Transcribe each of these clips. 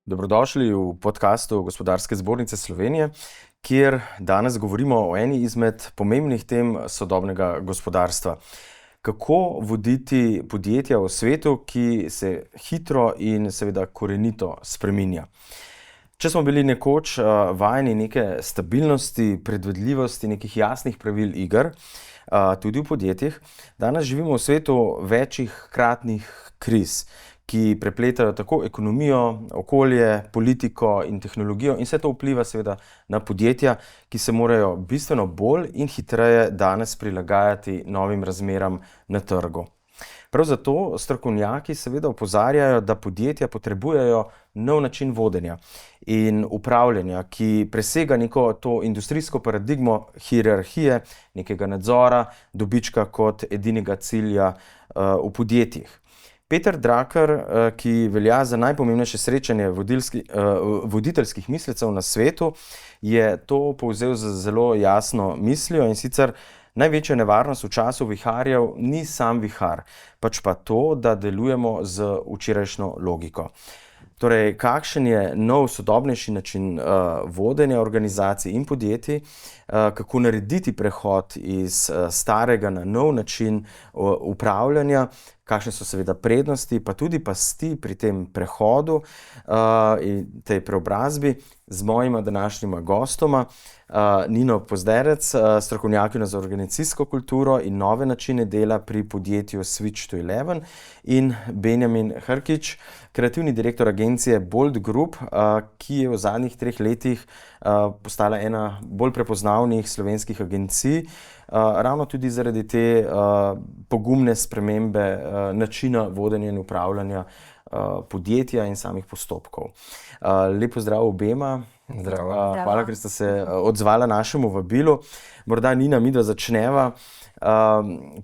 Dobrodošli v podkastu Gospodarske zbornice Slovenije, kjer danes govorimo o eni izmed pomembnih tem sodobnega gospodarstva. Kako voditi podjetja v svetu, ki se hitro in seveda korenito spreminja. Če smo bili nekoč vajeni neke stabilnosti, predvidljivosti, nekih jasnih pravil iger, tudi v podjetjih, danes živimo v svetu večjih hkratnih kriz, ki prepletajo tako ekonomijo, okolje, politiko in tehnologijo, in vse to vpliva seveda na podjetja, ki se morajo bistveno bolj in hitreje danes prilagajati novim razmeram na trgu. Prav zato strokovnjaki seveda opozarjajo, da podjetja potrebujejo nov način vodenja in upravljanja, ki presega neko to industrijsko paradigmo hierarhije, nekega nadzora, dobička kot edinega cilja v podjetjih. Peter Drucker, ki velja za najpomembnejše srečanje voditeljskih mislecev na svetu, je to povzel z zelo jasno mislijo, in sicer največja nevarnost v času viharjev ni sam vihar, pač pa to, da delujemo z včerajšnjo logiko. Torej, kakšen je nov sodobnejši način vodenja organizacij in podjetij, kako narediti prehod iz starega na nov način upravljanja, kakšne so seveda prednosti, pa tudi pasti pri tem prehodu in tej preobrazbi z mojima današnjima gostoma, Nino Pozderec, strokovnjakinja za organizacijsko kulturo in nove načine dela pri podjetju Switch to Eleven, in Benjamin Hrkić, kreativni direktor agencije Bold Group, ki je v zadnjih 3 letih postala ena bolj prepoznavnih slovenskih agencij, ravno tudi zaradi te pogumne spremembe načina vodenja in upravljanja podjetja in samih postopkov. Lep pozdrav obema. Zdravo. Hvala, ker ste se odzvala našemu vabilu. Morda Nina, midva začneva.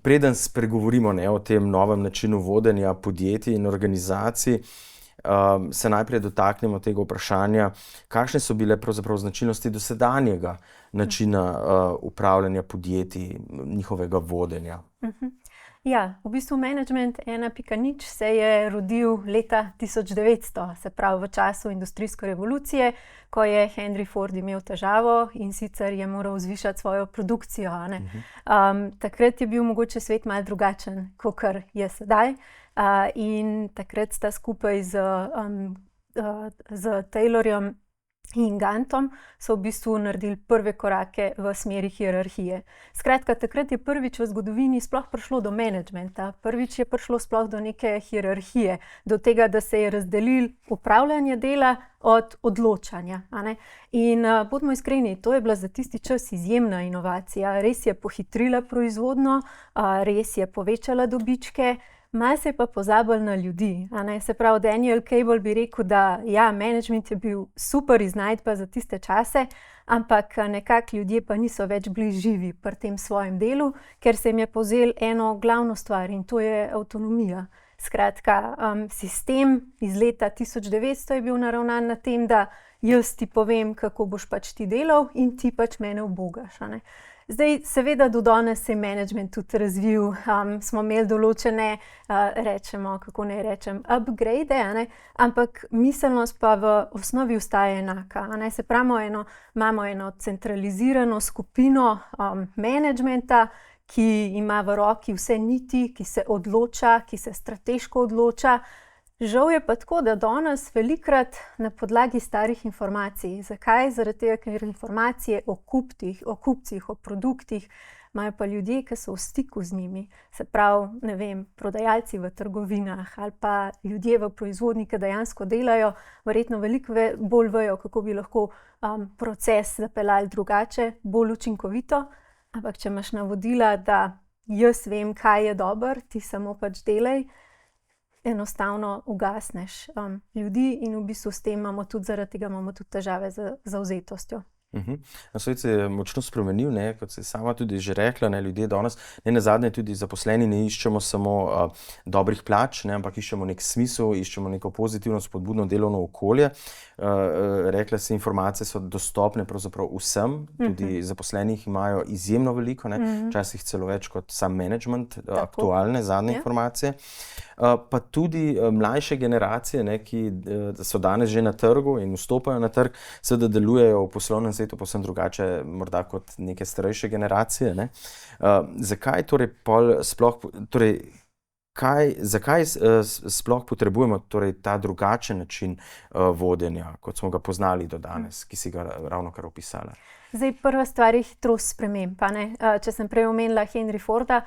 Preden spregovorimo o tem novem načinu vodenja podjetij in organizacij, se najprej dotaknemo tega vprašanja, kakšne so bile pravzaprav značilnosti dosedanjega načina upravljanja podjetij, njihovega vodenja. Ja, v bistvu Management 1.0 se je rodil leta 1900, se pravi v času industrijske revolucije, ko je Henry Ford imel težavo in sicer je moral zvišati svojo produkcijo. Takrat je bil mogoče svet malo drugačen, kakor je sedaj. In takrat sta skupaj z Taylorjem in Gantom so v bistvu naredili prve korake v smeri hierarhije. Skratka, takrat je prvič v zgodovini sploh prišlo do menedžmenta, prvič je prišlo sploh do neke hierarhije, do tega, da se je razdelil upravljanje dela od odločanja. In bodimo iskreni, to je bila za tisti čas izjemna inovacija, res je pohitrila proizvodnjo, res je povečala dobičke, malo se je pa pozabili na ljudi. Se pravi, Daniel Cable bi rekel, da ja, management je bil super iznajdba za tiste čase, ampak nekako ljudje pa niso več bili živi pri tem svojem delu, ker se jim je povzel eno glavno stvar, in to je avtonomija. Skratka, sistem iz leta 1900 je bil naravnan na tem, da jaz ti povem, kako boš pač ti delal, in ti pač mene ubogaš. Zdaj, seveda, do danes se je management tudi razvil, smo imeli določene, upgrade, ampak miselnost pa v osnovi ostaja enaka. Se pravi, imamo eno centralizirano skupino managementa, ki ima v roki vse niti, ki se odloča, ki se strateško odloča. Žal je pa tako, da danes velikokrat na podlagi starih informacij. Zakaj? Zaradi tega, ker informacije o kupcih, o produktih imajo pa ljudje, ki so v stiku z njimi. Se pravi, ne vem, prodajalci v trgovinah ali pa ljudje v proizvodnji, ki dejansko delajo, verjetno veliko bolj vejo, kako bi lahko proces zapeljali drugače, bolj učinkovito. Ampak če imaš navodila, da jaz vem, kaj je dobro, ti samo pač delaj, enostavno ugasneš ljudi, in v bistvu s tem zaradi tega imamo tudi težave z zavzetostjo. Svet se je močno spremenil, ne, kot si sama tudi že rekla, ne, ljudje danes, ne nazadnje tudi zaposleni ne iščemo samo dobrih plač, ne, ampak iščemo nek smisel, iščemo neko pozitivno, spodbudno delovno okolje. Rekla si, informacije so dostopne pravzaprav vsem, tudi zaposleni jih imajo izjemno veliko, ne, včasih celo več kot sam management, aktualne, zadnje informacije. Pa tudi mlajše generacije, ne, ki so danes že na trgu in vstopajo na trg, seveda delujejo v poslovnem svetu povsem drugače morda kot neke starejše generacije, ne. Zakaj torej zakaj sploh potrebujemo torej ta drugačen način vodenja, kot smo ga poznali do danes, ki si ga ravnokar opisala? Zdaj, prva stvar je hitrost sprememb, a ne. Če sem prej omenila Henry Forda,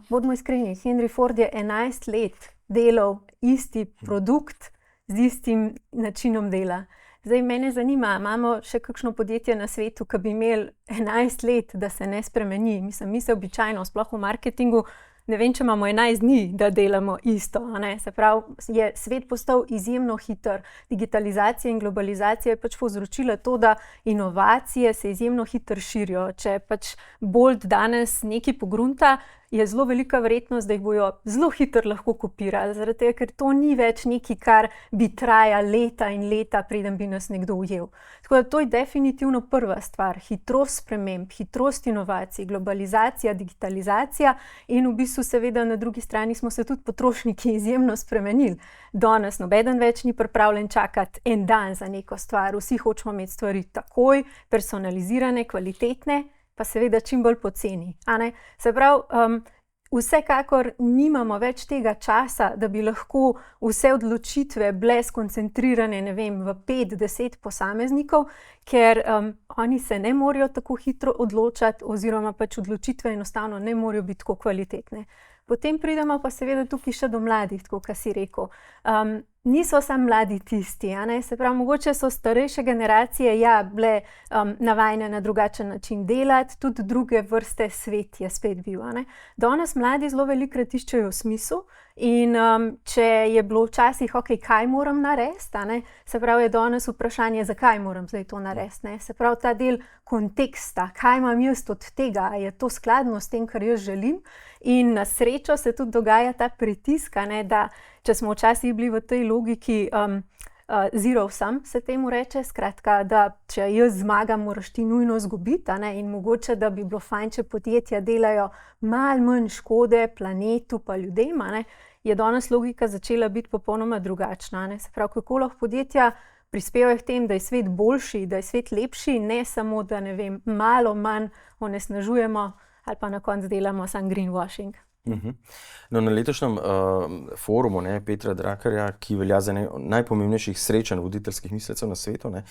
bodimo iskreni, Henry Ford je 11 let delal isti produkt z istim načinom dela. Zdaj, mene zanima, imamo še kakšno podjetje na svetu, ki bi imeli 11 let, da se ne spremeni. Mislim, mi se običajno, sploh v marketingu, ne vem, če imamo 11 dni, da delamo isto, a ne. Se pravi, je svet postal izjemno hiter. Digitalizacija in globalizacija je pač povzročila to, da inovacije se izjemno hitro širijo. Če pač Bolt danes nekaj pogrunta, je zelo velika verjetnost, da jih bojo zelo hitro lahko kopirali, zaradi tega, ker to ni več nekaj, kar bi trajalo leta in leta, preden bi nas nekdo ujel. Tako da to je definitivno prva stvar. Hitrost sprememb, hitrost inovacij, globalizacija, digitalizacija in v bistvu seveda na drugi strani smo se tudi potrošniki izjemno spremenili. Danes nobeden več ni pripravljen čakati en dan za neko stvar. Vsi hočemo imeti stvari takoj, personalizirane, kvalitetne, pa seveda čim bolj poceni, a ne. Se pravi, vsekakor nimamo več tega časa, da bi lahko vse odločitve bile skoncentrirane, ne vem, v 5-10 posameznikov, ker oni se ne morejo tako hitro odločati oziroma pač odločitve enostavno ne morejo biti tako kvalitetne. Potem pridemo pa seveda tukaj še do mladih, tako kot si rekel. Niso samo mladi tisti, a ne, se pravi, mogoče so starejše generacije, bile navajene na drugačen način delati, tudi druge vrste svet je spet bil, a ne. Danes mladi zelo velikokrat iščejo smisel in če je bilo včasih, kaj moram narediti, a ne, se pravi, je danes vprašanje, zakaj moram zdaj to narediti, ne. Se pravi, ta del konteksta, kaj imam jaz od tega, je to skladno s tem, kar jaz želim. In na srečo se tudi dogaja ta pritisk, a ne, da če smo včasih bili v tej logiki zero sum, se temu reče, skratka, da če jaz zmagam, moraš ti nujno izgubiti, a ne, in mogoče, da bi bilo fajn, če podjetja delajo malo manj škode planetu pa ljudem, a ne, je danes logika začela biti popolnoma drugačna, a ne. Se pravi, kako lahko podjetja prispevajo k tem, da je svet boljši, da je svet lepši, ne samo, da ne vem, malo manj onesnažujemo ali pa na koncu delamo sam greenwashing. No, na letošnjem forumu, ne, Petra Drakarja, ki velja za najpomembnejših srečanj voditeljskih mislecev na svetu, ne,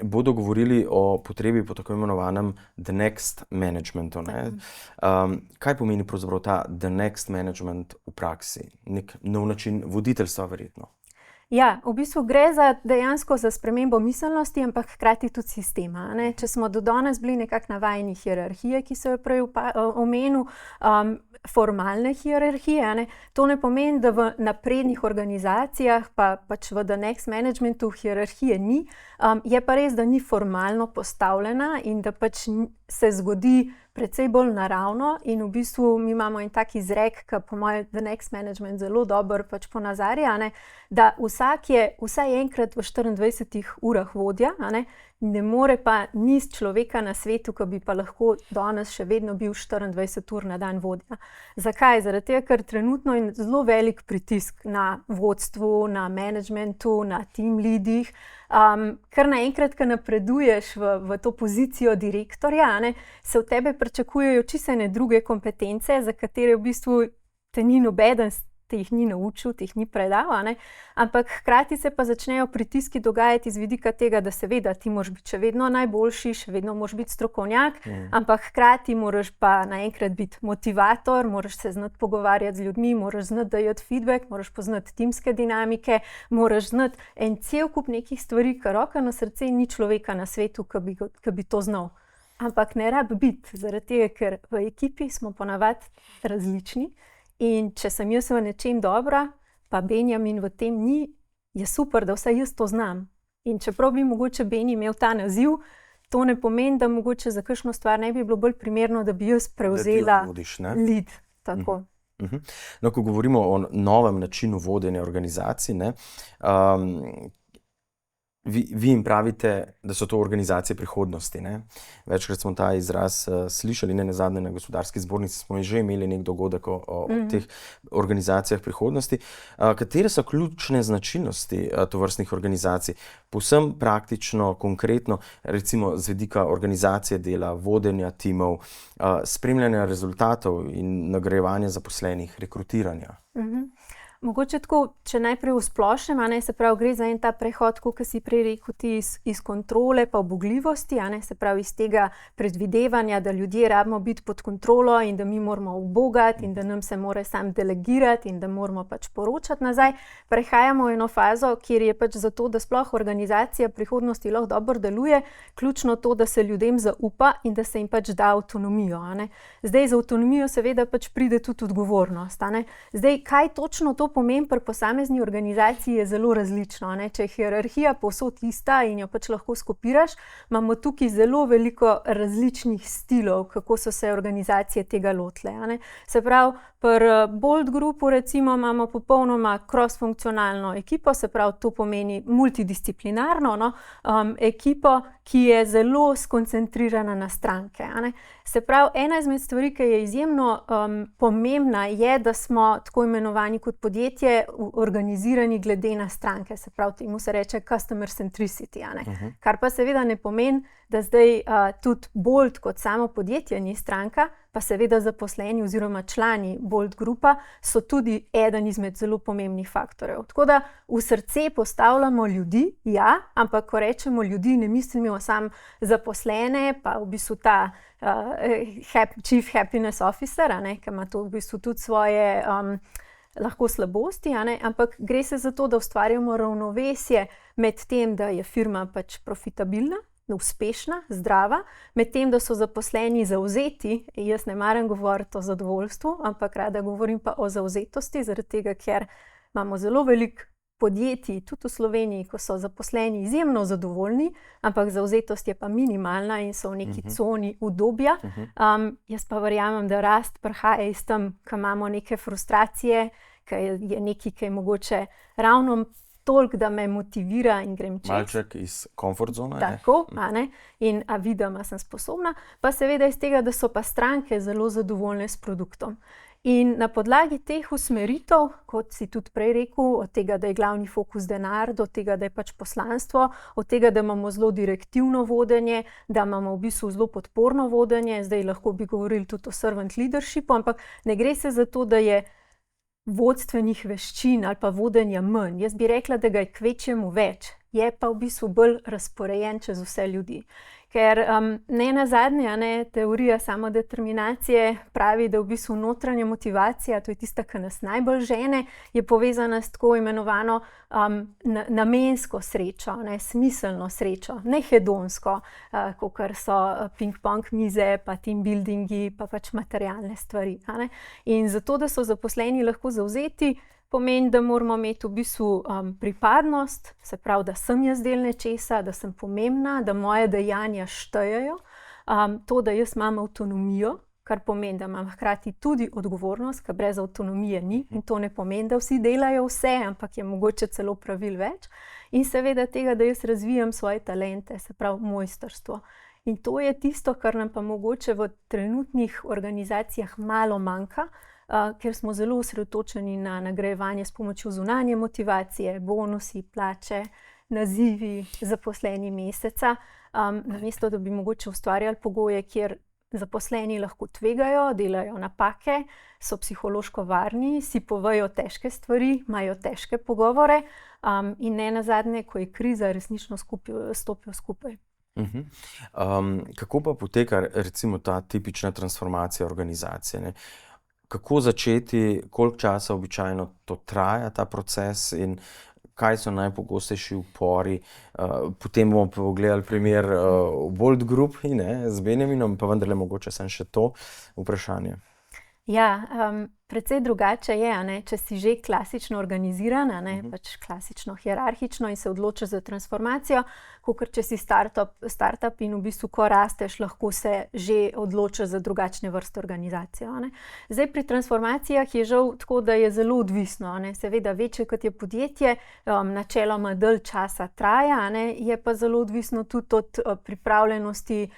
bodo govorili o potrebi po tako imenovanem The Next Managementu, ne. Kaj pomeni pravzaprav ta The Next Management v praksi? Nek nov način voditeljstva verjetno. Ja, v bistvu gre dejansko za spremembo miselnosti, ampak hkrati tudi sistema, a ne. Če smo do danes bili nekako navajeni hierarhije, ki so jo prej omenil, formalne hierarhije, a ne, to ne pomeni, da v naprednih organizacijah pa pač v The Next Managementu hierarhije ni, je pa res, da ni formalno postavljena in da pač se zgodi precej bolj naravno in v bistvu mi imamo en tak izrek, ki po mojem The Next Management zelo dobro pač ponazarja, a ne, da vsak je vsaj enkrat v 24 urah vodja, a ne more pa ni človeka na svetu, ki bi pa lahko danes še vedno bil 24 ur na dan vodja. Zakaj? Zaradi tega, ker trenutno je zelo velik pritisk na vodstvu, na managementu, na team leadih, ker naenkrat, ko napreduješ v to pozicijo direktorja, a ne, se od tebe pričakujejo čisto ene druge kompetence, za katere v bistvu te ni nobeden, te jih ni naučil, te jih ni predal, a ne, ampak hkrati se pa začnejo pritiski dogajati iz vidika tega, da seveda ti moraš biti še vedno najboljši, še vedno moraš biti strokovnjak, ampak hkrati moraš pa naenkrat biti motivator, moraš se znati pogovarjati z ljudmi, moraš znati dajati feedback, moraš poznati timske dinamike, moraš znati en cel kup nekih stvari, ker roka na srce ni človeka na svetu, ki bi to znal. Ampak ne rabi biti, zaradi tega, ker v ekipi smo ponavadi različni. In če sem jaz v nečem dobra, pa Benjamin v tem ni, je super, da vsaj jaz to znam. In čeprav bi mogoče Beni imel ta naziv, to ne pomeni, da mogoče za kakšno stvar ne bi bilo bolj primerno, da bi jaz prevzela lead. Tako. No, ko govorimo o novem načinu vodenja organizacij, ne, vi jim pravite, da so to organizacije prihodnosti. Ne? Večkrat smo ta izraz slišali, ne nazadnje na Gospodarski zbornici smo že imeli nek dogodek o teh organizacijah prihodnosti. Katere so ključne značilnosti tovrstnih organizacij? Povsem praktično, konkretno, recimo z vidika organizacije dela, vodenja timov, spremljanja rezultatov in nagrajevanja zaposlenih, rekrutiranja. Mogoče tako, če najprej v splošnem, se pravi, gre za en ta prehod, kot si prej rekel, iz kontrole pa ubogljivosti, se pravi, iz tega predvidevanja, da ljudje rabimo biti pod kontrolo in da mi moramo ubogati in da nam se mora sam delegirati in da moramo pač poročati nazaj. Prehajamo v eno fazo, kjer je pač zato, da sploh organizacija prihodnosti lahko dobro deluje, ključno to, da se ljudem zaupa in da se jim pač da avtonomijo. Zdaj z avtonomijo seveda pač pride tudi odgovornost. Zdaj, kaj točno to pomeni pri posamezni organizaciji, je zelo različno. Če je hierarhija povsod ista in jo pač lahko skopiraš, imamo tukaj zelo veliko različnih stilov, kako so se organizacije tega lotile. Se pravi, pri Bolt Groupu recimo imamo popolnoma cross-funkcionalno ekipo, se pravi, to pomeni multidisciplinarno ekipo, ki je zelo skoncentrirana na stranke. Se pravi, ena izmed stvari, ki je izjemno pomembna, je, da smo tako imenovani kot podjetje organizirani glede na stranke, se pravi, temu se reče customer centricity, kar pa seveda ne pomeni, da zdaj tudi Bolt kot samo podjetje ni stranka, pa seveda zaposleni oziroma člani Bolt Grupa so tudi eden izmed zelo pomembnih faktorjev. Tako da v srce postavljamo ljudi, ja, ampak ko rečemo ljudi, ne mislimo samo zaposlene, pa v bistvu ta Chief Happiness Officer, ki ima to v bistvu tudi svoje lahko slabosti, ampak gre se za to, da ustvarjamo ravnovesje med tem, da je firma pač profitabilna, uspešna, zdrava, med tem, da so zaposleni zavzeti. Jaz ne maram govoriti o zadovoljstvu, ampak rada govorim pa o zavzetosti, zaradi tega, ker imamo zelo veliko podjetij, tudi v Sloveniji, ko so zaposleni izjemno zadovoljni, ampak zavzetost je pa minimalna in so v neki coni udobja. Jaz pa verjamem, da rast prihaja iz tam, ko imamo neke frustracije, ki je nekaj, ki je mogoče ravno toliko, da me motivira in grem čez. Malček iz comfort zone. Tako, in vidim, da sem sposobna, pa seveda iz tega, da so pa stranke zelo zadovoljne s produktom. In na podlagi teh usmeritev, kot si tudi prej rekel, od tega, da je glavni fokus denar, do tega, da je pač poslanstvo, od tega, da imamo zelo direktivno vodenje, da imamo v bistvu zelo podporno vodenje, zdaj lahko bi govorili tudi o servant leadershipu, ampak ne gre se za to, da je vodstvenih veščin ali pa vodenja manj. Jaz bi rekla, da ga je kvečjemu več, je pa v bistvu bolj razporejen čez vse ljudi. Ker ne nazadnje, teorija samodeterminacije pravi, da v bistvu notranja motivacija, to je tista, ki nas najbolj žene, je povezana s tako imenovano namensko srečo, smiselno srečo, ne hedonsko, kakor so ping-pong mize, pa team buildingi, pa pač materialne stvari. In zato, da so zaposleni lahko zavzeti, pomeni, da moramo imeti v bistvu pripadnost, se pravi, da sem jaz del nečesa, da sem pomembna, da moje dejanja štejejo, to, da jaz imam avtonomijo, kar pomeni, da imam hkrati tudi odgovornost, ker brez avtonomije ni, in to ne pomeni, da vsi delajo vse, ampak je mogoče celo pravil več, in seveda tega, da jaz razvijam svoje talente, se pravi mojstrstvo. In to je tisto, kar nam pa mogoče v trenutnih organizacijah malo manjka, ker smo zelo osredotočeni na nagrajevanje s pomočjo zunanje motivacije, bonusi, plače, nazivi, zaposleni meseca, namesto da bi mogoče ustvarjali pogoje, kjer zaposleni lahko tvegajo, delajo napake, so psihološko varni, si povejo težke stvari, imajo težke pogovore in ne nazadnje, ko je kriza, resnično stopijo skupaj. Kako pa poteka recimo ta tipična transformacija organizacije? Kako začeti, koliko časa običajno to traja, ta proces, in kaj so najpogostejši upori? Potem bomo pogledali primer Bolt Group z Benjaminom, pa vendarle mogoče sem še to vprašanje. Ja, Precej drugače je, a ne, če si že klasično organiziran, a ne, pač klasično hierarhično in se odločiš za transformacijo, kakor če si startup in v bistvu, ko rasteš, lahko se že odločiš za drugačne vrste organizacije, a ne. Zdaj pri transformacijah je žal tako, da je zelo odvisno, a ne. Seveda večje kot je podjetje, načeloma dalj časa traja, a ne, je pa zelo odvisno tudi od pripravljenosti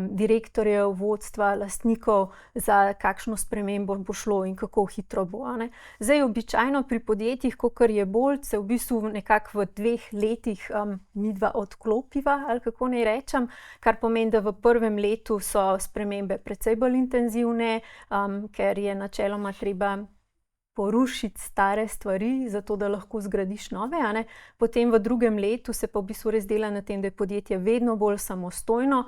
direktorjev, vodstva, lastnikov, za kakšno spremembo bo šlo in kako hitro bo, a ne. Zdaj običajno pri podjetjih, kakor je Bolt, se v bistvu nekako v 2 letih midva odklopiva, ali kako naj rečem, kar pomeni, da v prvem letu so spremembe precej bolj intenzivne, ker je načeloma treba porušiti stare stvari, zato da lahko zgradiš nove, a ne. Potem v drugem letu se pa v bistvu res dela na tem, da je podjetje vedno bolj samostojno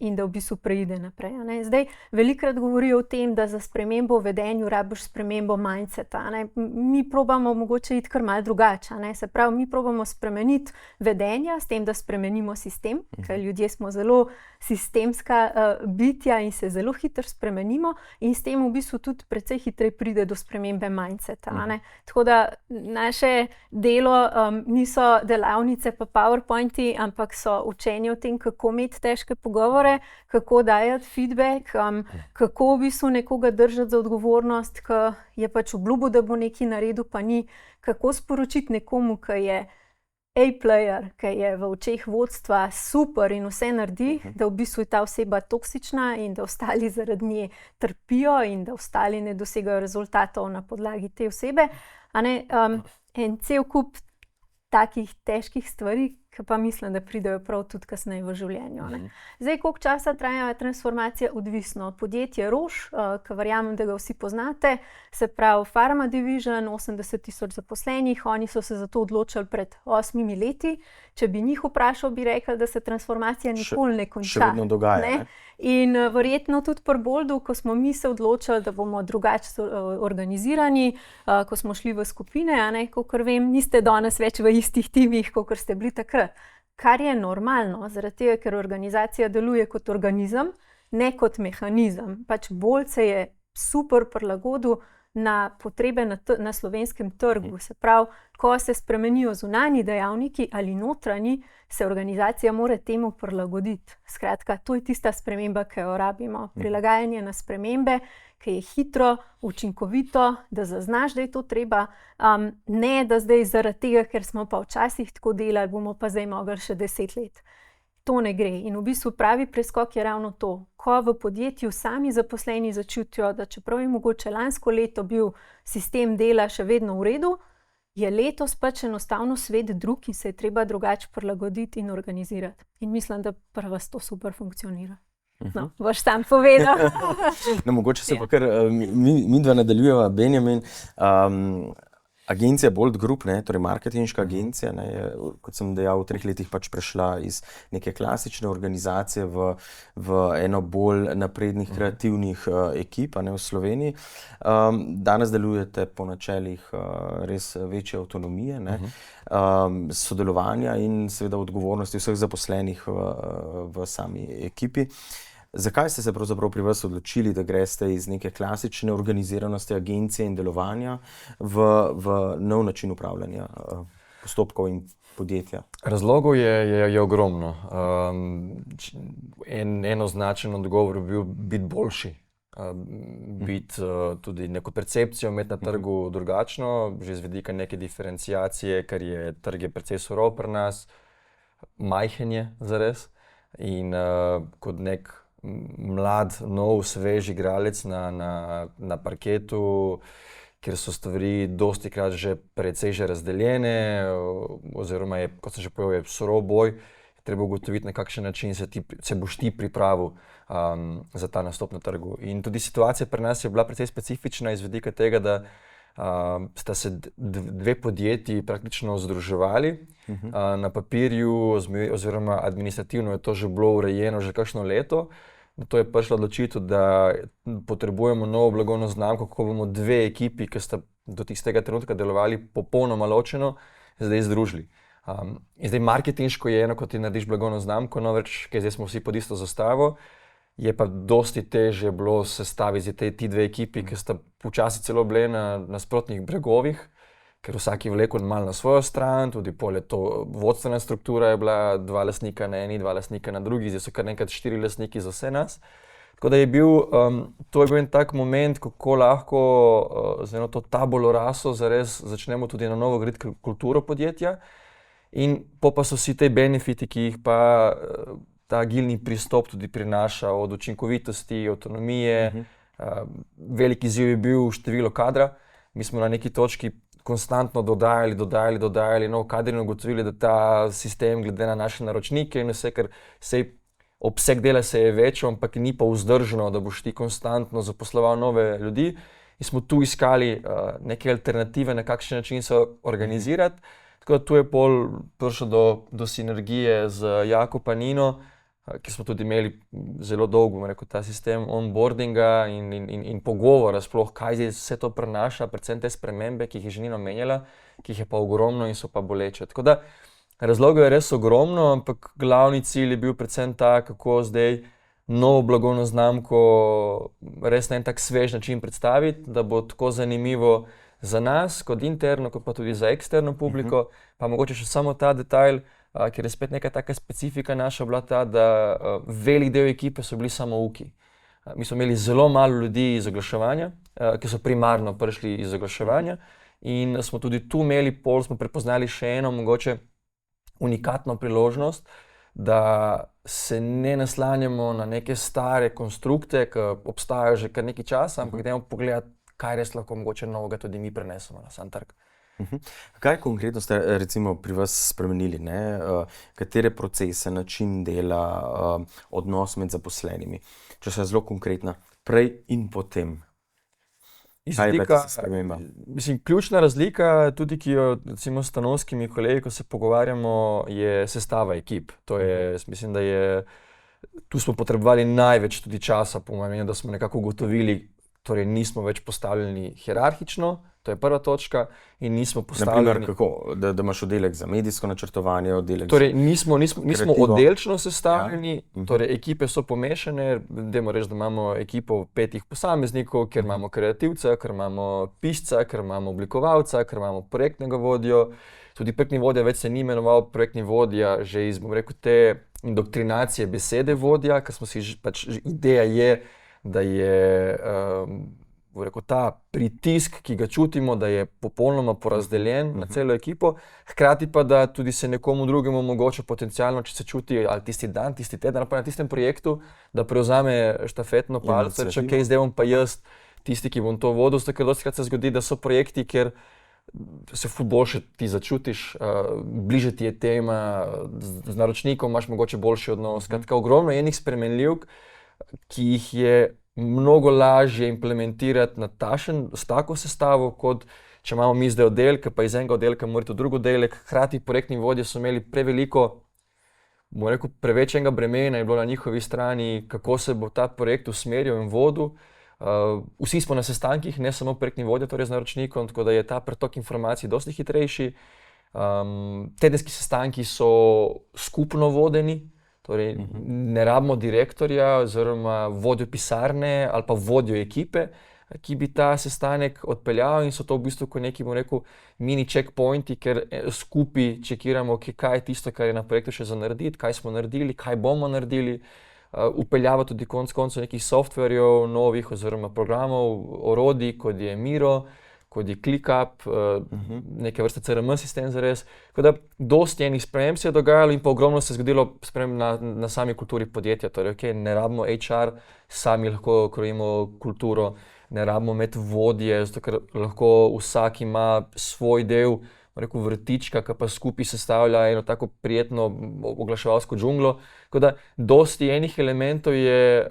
in da v bistvu preide naprej, a ne. Zdaj, velikokrat govorijo o tem, da za spremembo v vedenju rabiš spremembo mindseta, a ne. Mi probamo mogoče iti kar malo drugače, a ne. Se pravi, mi probamo spremeniti vedenja s tem, da spremenimo sistem, ker ljudje smo zelo sistemska bitja in se zelo hitro spremenimo in s tem v bistvu tudi precej hitreje pride do spremembe mindseta, a ne. Tako da naše delo niso delavnice pa PowerPointi, ampak so učenje o tem, kako imeti težke pogovore, kako dajati feedback, kako v bistvu nekoga držati za odgovornost, ki je pač obljubil, da bo nekaj naredil, pa ni, kako sporočiti nekomu, ki je A-player, ki je v očeh vodstva super in vse naredi, da v bistvu je ta oseba toksična in da ostali zaradi nje trpijo in da ostali ne dosegajo rezultatov na podlagi te osebe, a ne, en cel kup takih težkih stvari, ki pa mislim, da pridejo prav tudi kasneje v življenju, a ne. Zdaj, koliko časa traja transformacija, odvisno. Podjetje Roche, ki verjamem, da ga vsi poznate, se pravi Pharma Division, 80.000 zaposlenih, oni so se za to odločili pred 8 leti. Če bi njih vprašal, bi rekli, da se transformacija nikoli ne konča. Še vedno dogaja, ne? In verjetno tudi pri Boldu, ko smo mi se odločili, da bomo drugače organizirani, ko smo šli v skupine, a ne, kakor vem, niste danes več v istih timih, kakor ste bili takrat. Kar je normalno, zaradi tega, ker organizacija deluje kot organizem, ne kot mehanizem. Pač Bolt se je super prilagodil na potrebe na slovenskem trgu. Se pravi, ko se spremenijo zunanji dejavniki ali notranji, se organizacija mora temu prilagoditi. Skratka, to je tista sprememba, ki jo rabimo. Prilagajanje na spremembe, ki je hitro, učinkovito, da zaznaš, da je to treba, ne da zdaj zaradi tega, ker smo pa včasih tako delali, bomo pa zdaj mogli še 10 let. To ne gre. In v bistvu pravi preskok je ravno to. Ko v podjetju sami zaposleni začutijo, da čeprav je mogoče lansko leto bil sistem dela še vedno v redu, je letos pač enostavno svet drug in se je treba drugače prilagoditi in organizirati. In mislim, da pri vas to super funkcionira. No, boš sam povedal. No, mogoče se pa kar midva nadaljujeva, Benjamin. Agencija Bolt Group, ne, torej marketinška agencija, ne, je, kot sem dejal, v 3 letih pač prešla iz neke klasične organizacije v eno bolj naprednih kreativnih ekip, ne, v Sloveniji. Danes delujete po načelih res večje avtonomije, ne, sodelovanja in seveda odgovornosti vseh zaposlenih v sami ekipi. Zakaj ste se pravzaprav pri vas odločili, da greste iz neke klasične organiziranosti agencije in delovanja v nov način upravljanja postopkov in podjetja? Razlogov je ogromno. Enoznačen odgovor bi bil biti boljši. Biti tudi neko percepcijo imeti na trgu drugačno, že z vidika neke diferenciacije, ker je trg je precej surov pri nas, majhen je zares in kot nek mlad, nov, svež igralec na parketu, kjer so stvari dostikrat že precej že razdeljene, oziroma je, kot sem že povedal, je surov boj, je treba ugotoviti, na kakšen način se boš ti pripravil za ta nastop na trgu. In tudi situacija pri nas je bila precej specifična iz vidika tega, da sta se 2 podjetji praktično združevali. Na papirju oziroma administrativno je to že bilo urejeno že kakšno leto. To je prišla odločitev, da potrebujemo novo blagovno znamko, kako bomo 2 ekipi, ki sta do tistega trenutka delovali popolnoma ločeno, zdaj združili. In zdaj marketinško je eno, ko ti narediš blagovno znamko, no več, ker zdaj smo vsi pod isto zastavo. je pa dosti težje bilo sestaviti ti dve ekipi, ki sta včasih celo bile na nasprotnih bregovih, ker vsaki vlekel malo na svojo stran, tudi pole to vodstvena struktura je bila, 2 lastnika na eni, 2 lastnika na drugi, zdaj so kar nekaj 4 lastniki za vse nas. Tako da to je bil en tak moment, kako lahko z eno to tabulo raso zares začnemo tudi na novo graditi kulturo podjetja. In pa so vsi te benefiti, ki jih pa ta agilni pristop tudi prinaša, od učinkovitosti, avtonomije. Veliki izziv je bil število kadra. Mi smo na neki točki konstantno dodajali nov kader in ugotovili, da ta sistem glede na naše naročnike in vse, ker obseg dela se je večal, ampak ni pa vzdržno, da boš ti konstantno zaposloval nove ljudi. In smo tu iskali neke alternative, na kakšen način se organizirati. Tako da tu je prišlo do sinergije z Jako pa Nino, ki smo tudi imeli zelo dolgo, ta sistem onboardinga in pogovora sploh, kaj zdaj vse to prinaša, predvsem te spremembe, ki jih je že Nina omenjala, ki jih je pa ogromno in so pa boleče. Tako da razlogov je res ogromno, ampak glavni cilj je bil predvsem ta, kako zdaj novo blagovno znamko res na en tak svež način predstaviti, da bo tako zanimivo za nas, kot interno, kot pa tudi za eksterno publiko. Pa mogoče še samo ta detajl, ker je spet neka taka specifika naša bila ta, da velik del ekipe so bili samouki. Mi smo imeli zelo malo ljudi iz oglaševanja, ki so primarno prišli iz oglaševanja in smo tudi tu imeli smo prepoznali še eno mogoče unikatno priložnost, da se ne naslanjamo na neke stare konstrukte, ki obstajajo že kar nekaj časa, ampak dajmo pogledati, kaj res lahko mogoče novega tudi mi prenesemo na sam trg. Kaj konkretno ste recimo pri vas spremenili, ne? Katere procese, način dela, odnos med zaposlenimi? Če se zelo konkretna, prej in potem. Kaj je pa sprememba? Mislim, ključna razlika, tudi ki jo recimo s stanovskimi kolegi, ko se pogovarjamo, je sestava ekip. To je, mislim, da je, tu smo potrebovali največ tudi časa, po mojem mnenju, da smo nekako ugotovili, torej nismo več postavljeni hierarhično, to je prva točka, in nismo postavljeni... Naprimer, kako? Da imaš oddelek za medijsko načrtovanje, oddelek torej, nismo oddelčno sestavljeni, torej ekipe so pomešane, dajmo reči, da imamo ekipo 5 posameznikov, ker imamo kreativca, ker imamo pisca, ker imamo oblikovalca, ker imamo projektnega vodjo. Tudi projektni vodja več se ni imenoval projektni vodja, že iz, bom rekel, te indoktrinacije besede vodja, ker smo si pač ideja je, da je ta pritisk, ki ga čutimo, da je popolnoma porazdeljen na celo ekipo, hkrati pa, da tudi se nekomu drugemu omogoča potencialno, če se čuti ali tisti dan, tisti teden, ali pa na tistem projektu, da prevzame štafetno palico, če kaj zdaj bom pa jaz tisti, ki bom to vodil, ker dostikrat se zgodi, da so projekti, kjer se ful boljše ti začutiš, bliže ti je tema, z naročnikom imaš mogoče boljši odnos. Skratka, ogromno je enih spremenljivk, ki jih je mnogo lažje implementirati s tako sestavo, kot če imamo mi zdaj oddelke, pa iz enega oddelka morate v drugi oddelek. Hkrati projektni vodje so imeli preveliko, bom rekel, prevečenega bremena je bilo na njihovi strani, kako se bo ta projekt usmeril in vodil. Vsi smo na sestankih, ne samo projektni vodja, torej z naročnikom, tako da je ta pretok informacij dosti hitrejši. Tedenski sestanki so skupno vodeni. Torej, ne rabimo direktorja oziroma vodjo pisarne ali pa vodjo ekipe, ki bi ta sestanek odpeljal, in so to v bistvu kot neki, bom rekel, mini checkpointi, ker skupaj čekiramo, kaj je tisto, kar je na projektu še za narediti, kaj smo naredili, kaj bomo naredili. Upeljava tudi konec koncev nekih softverjev novih oziroma programov, orodij, kot je Miro, kot je ClickUp, neke vrste CRM sistem zares. Tako da dosti enih sprememb se je dogajalo in pa ogromno se je zgodilo sprememb na sami kulturi podjetja. Torej, ne rabimo HR, sami lahko krojimo kulturo, ne rabimo imeti vodje, zato ker lahko vsak ima svoj del, rekel, vrtička, ki pa skupaj sestavlja eno tako prijetno oglaševalsko džunglo. Tako da dosti enih elementov je,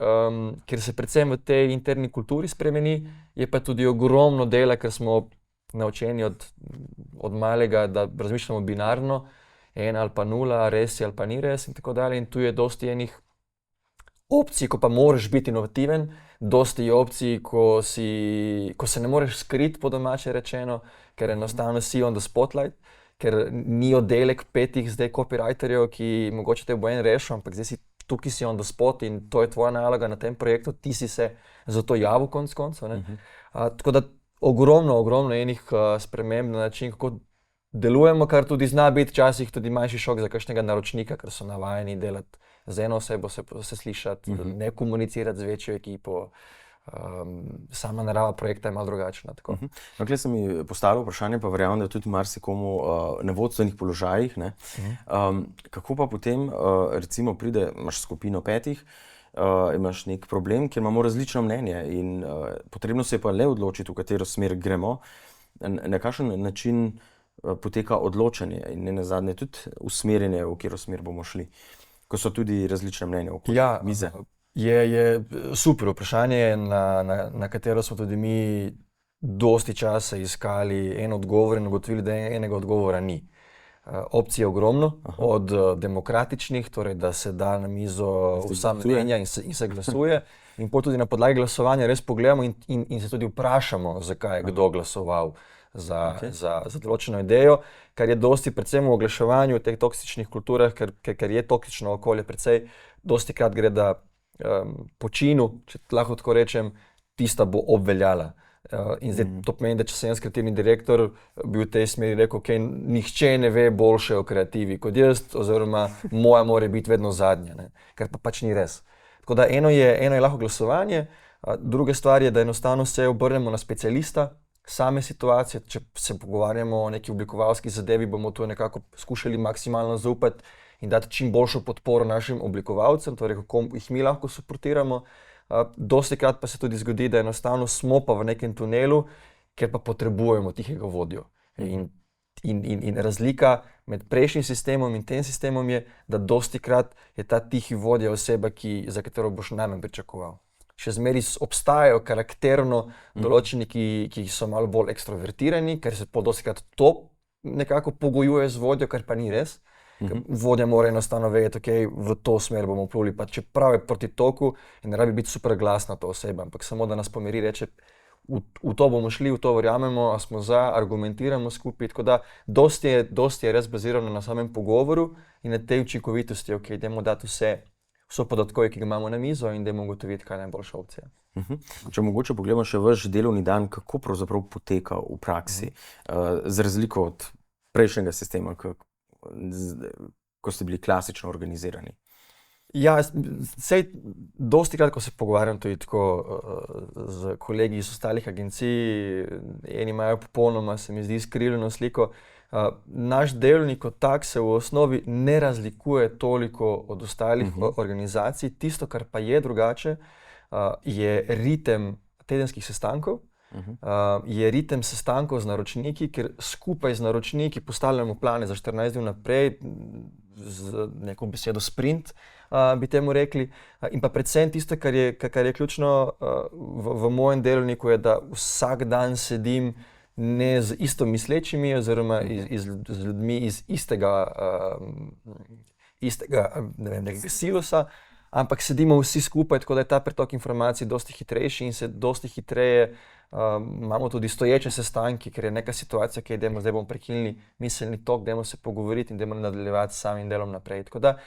ker se predvsem v tej interni kulturi spremeni, je pa tudi ogromno dela, ker smo naučeni od malega, da razmišljamo binarno, 1 ali pa 0, res je ali pa ni res in tako dalje. In tu je dosti enih opcij, ko pa moraš biti inovativen, dosti je opcij, ko se ne moreš skriti, po domače rečeno, ker enostavno si on the spotlight, ker ni oddelek 5 zdaj copywriterjev, ki mogoče te bo en rešil, ampak zdaj si tukaj si on the spot in to je tvoja naloga na tem projektu, ti si se za to javil konec koncev. Tako da ogromno enih sprememb na način, kako delujemo, kar tudi zna biti včasih tudi manjši šok za kakšnega naročnika, ker so navajeni delati z eno osebo, se slišati, ne komunicirati z večjo ekipo. Sama narava projekta je malo drugačna. Tukaj se mi postavilo vprašanje, pa verjamem, da tudi marsikomu na vodstvenih položajih. Kako pa potem, recimo, imaš skupino 5, imaš nek problem, kjer imamo različno mnenje in potrebno se je pa le odločiti, v katero smer gremo, na kakšen način poteka odločanje in ne nazadnje tudi usmerjanje, v katero smer bomo šli, ko so tudi različne mnenja okoli mize. Je super vprašanje, na katero smo tudi mi dosti časa iskali en odgovor in ugotovili, da enega odgovora ni. Opcije je ogromno, od demokratičnih, torej da se da na mizo vsa mnenja in se glasuje, in potem tudi na podlagi glasovanja res pogledamo in se tudi vprašamo, zakaj je kdo glasoval za določeno idejo, kar je dosti predvsem v oglaševanju v teh toksičnih kulturah, ker je toksično okolje precej, dosti krat gre, da počinu, če lahko tako rečem, tista bo obveljala. In zdaj to pomeni, da če sem jaz kreativni direktor, bi v tej smeri rekel, ok, nihče ne ve boljše o kreativi kot jaz, oziroma moja mora biti vedno zadnja, kar pa pač ni res. Tako da eno je lahko glasovanje, druga stvar je, da enostavno se obrnemo na specialista same situacije. Če se pogovarjamo o neki oblikovalski zadevi, bomo to nekako skušali maksimalno zaupati in dati čim boljšo podporo našim oblikovalcem, torej kako jih mi lahko suportiramo. Dostikrat pa se tudi zgodi, da enostavno smo pa v nekem tunelu, ker pa potrebujemo tihega vodjo. In razlika med prejšnjim sistemom in tem sistemom je, da dostikrat je ta tihi vodja oseba, za katero boš najmanj pričakoval. Še zmeraj obstajajo karakterno določeni, ki so malo bolj ekstrovertirani, ker se dostikrat to nekako pogojuje z vodjo, kar pa ni res. Vodja mora enostavno vedeti, ok, v to smer bomo pluli, pa čeprav je proti toku in ne rabi biti super glasna ta oseba, ampak samo da nas pomiri, reče, v to bomo šli, v to verjamemo, a smo za, argumentiramo skupaj, tako da dosti je res bazirano na samem pogovoru in na tej učinkovitosti, ok, dajmo dati vso podatkovje, ki ga imamo na mizo in dajmo ugotoviti, kaj je najboljša opcija. Če mogoče pogledamo še vaš delovni dan, kako pravzaprav poteka v praksi, z razliko od prejšnjega sistema, ko ste bili klasično organizirani? Ja, sej dostikrat, ko se pogovarjam tudi tako z kolegi iz ostalih agencij, eni imajo popolnoma, se mi zdi, skrivljeno sliko. Naš delovnik kot tak se v osnovi ne razlikuje toliko od ostalih organizacij. Tisto, kar pa je drugače, je ritem tedenskih sestankov. Je ritem sestankov z naročniki, ker skupaj z naročniki postavljamo plane za 14 dni naprej, z neko besedo sprint, bi temu rekli. In pa predvsem tisto, kar je ključno v mojem delovniku, je, da vsak dan sedim ne z isto mislečimi, oziroma z ljudmi iz istega nekega silosa, ampak sedimo vsi skupaj, tako da je ta pretok informacij dosti hitrejši in se dosti hitreje imamo tudi stoječe sestanke, ker je neka situacija, ki je, zdaj bomo prekinili miselni tok, dajmo se pogovoriti in dajmo nadaljevati s samim delom naprej. Tako da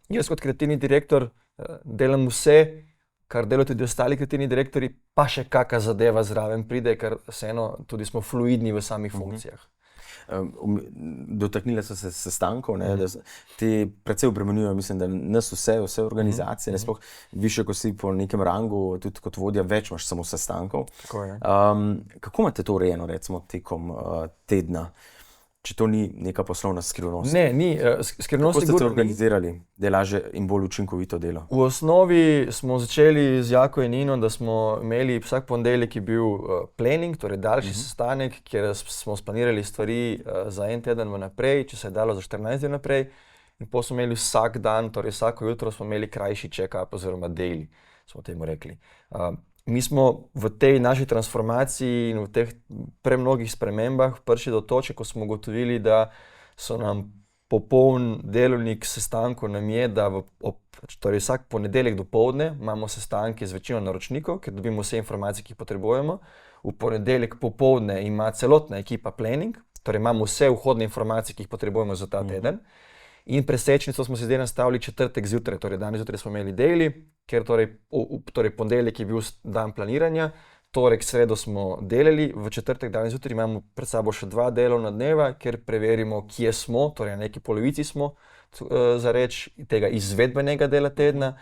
jaz kot kreativni direktor delam vse, kar delajo tudi ostali kreativni direktori, pa še kakšna zadeva zraven pride, ker vseeno tudi smo fluidni v samih funkcijah. Dotaknila so se sestankov, da te precej obremenjujejo, mislim, da nas vse organizacije, sploh više, ko si po nekem rangu, tudi kot vodja, več imaš samo sestankov. Kako imate to urejeno, recimo, tekom tedna, če to ni neka poslovna skrivnost? Ne, ni. Skrivnosti kako ste se organizirali, da je lažje in bolj učinkovito delo? V osnovi smo začeli z Jako in Nino, da smo imeli vsak ponedeljek je bil planning, torej daljši sestanek, kjer smo splanirali stvari za en teden vnaprej, če se je dalo za 14 dni naprej. In potem smo imeli vsak dan, torej vsako jutro smo imeli krajši check-up oziroma daily, smo temu rekli. Mi smo v tej naši transformaciji in v teh premnogih spremembah prišli do točke, ko smo ugotovili, da so nam popoln delovnik sestankov nam je, da torej vsak ponedeljek dopoldne imamo sestanke z večino naročnikov, ker dobimo vse informacije, ki jih potrebujemo. V ponedeljek popoldne ima celotna ekipa planning, torej imamo vse vhodne informacije, ki jih potrebujemo za ta teden. In presečnico smo si zdaj nastavili četrtek zjutraj, torej danes zjutraj smo imeli daily, ker torej ponedeljek je bil dan planiranja, torek, sredo smo delali, v četrtek danes zjutraj imamo pred sabo še 2 delovna dneva, ker preverimo, kje smo, torej na neki polovici smo za reč tega izvedbenega dela tedna.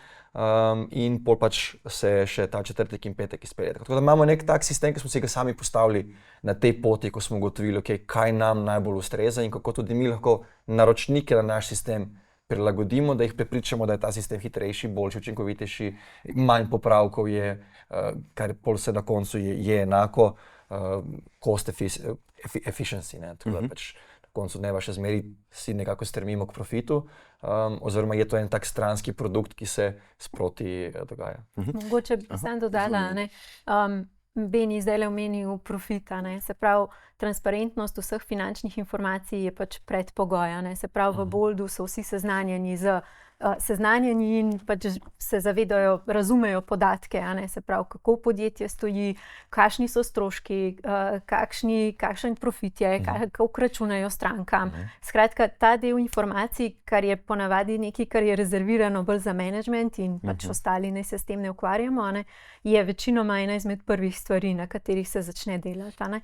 In pol pač se še ta četrtek in petek izpelje. Tako da imamo nek tak sistem, ki smo si ga sami postavili na tej poti, ko smo ugotovili, okay, kaj nam najbolj ustreza in kako tudi mi lahko naročnike na naš sistem prilagodimo, da jih prepričamo, da je ta sistem hitrejši, boljši, učinkovitejši, manj popravkov je, kar pol se na koncu je enako cost efficiency, ne? Tako da pač na koncu dneva še zmeri si nekako stremimo k profitu, oziroma je to en tak stranski produkt, ki se sproti dogaja. Mogoče bi sam dodala, ne, Beni zdaj omenil profita, ne, se pravi, transparentnost vseh finančnih informacij je pač predpogoj, ne, se pravi, v Boldu so vsi seznanjeni in pač se zavedajo, razumejo podatke, ne, se pravi, kako podjetje stoji, kakšni so stroški, kakšen profit je, kako računajo strankam. Skratka, ta del informacij, kar je ponavadi nekaj, kar je rezervirano bolj za management in pač ostali naj se s tem ne ukvarjamo, ne, je večinoma ena izmed prvih stvari, na katerih se začne delati. Ne.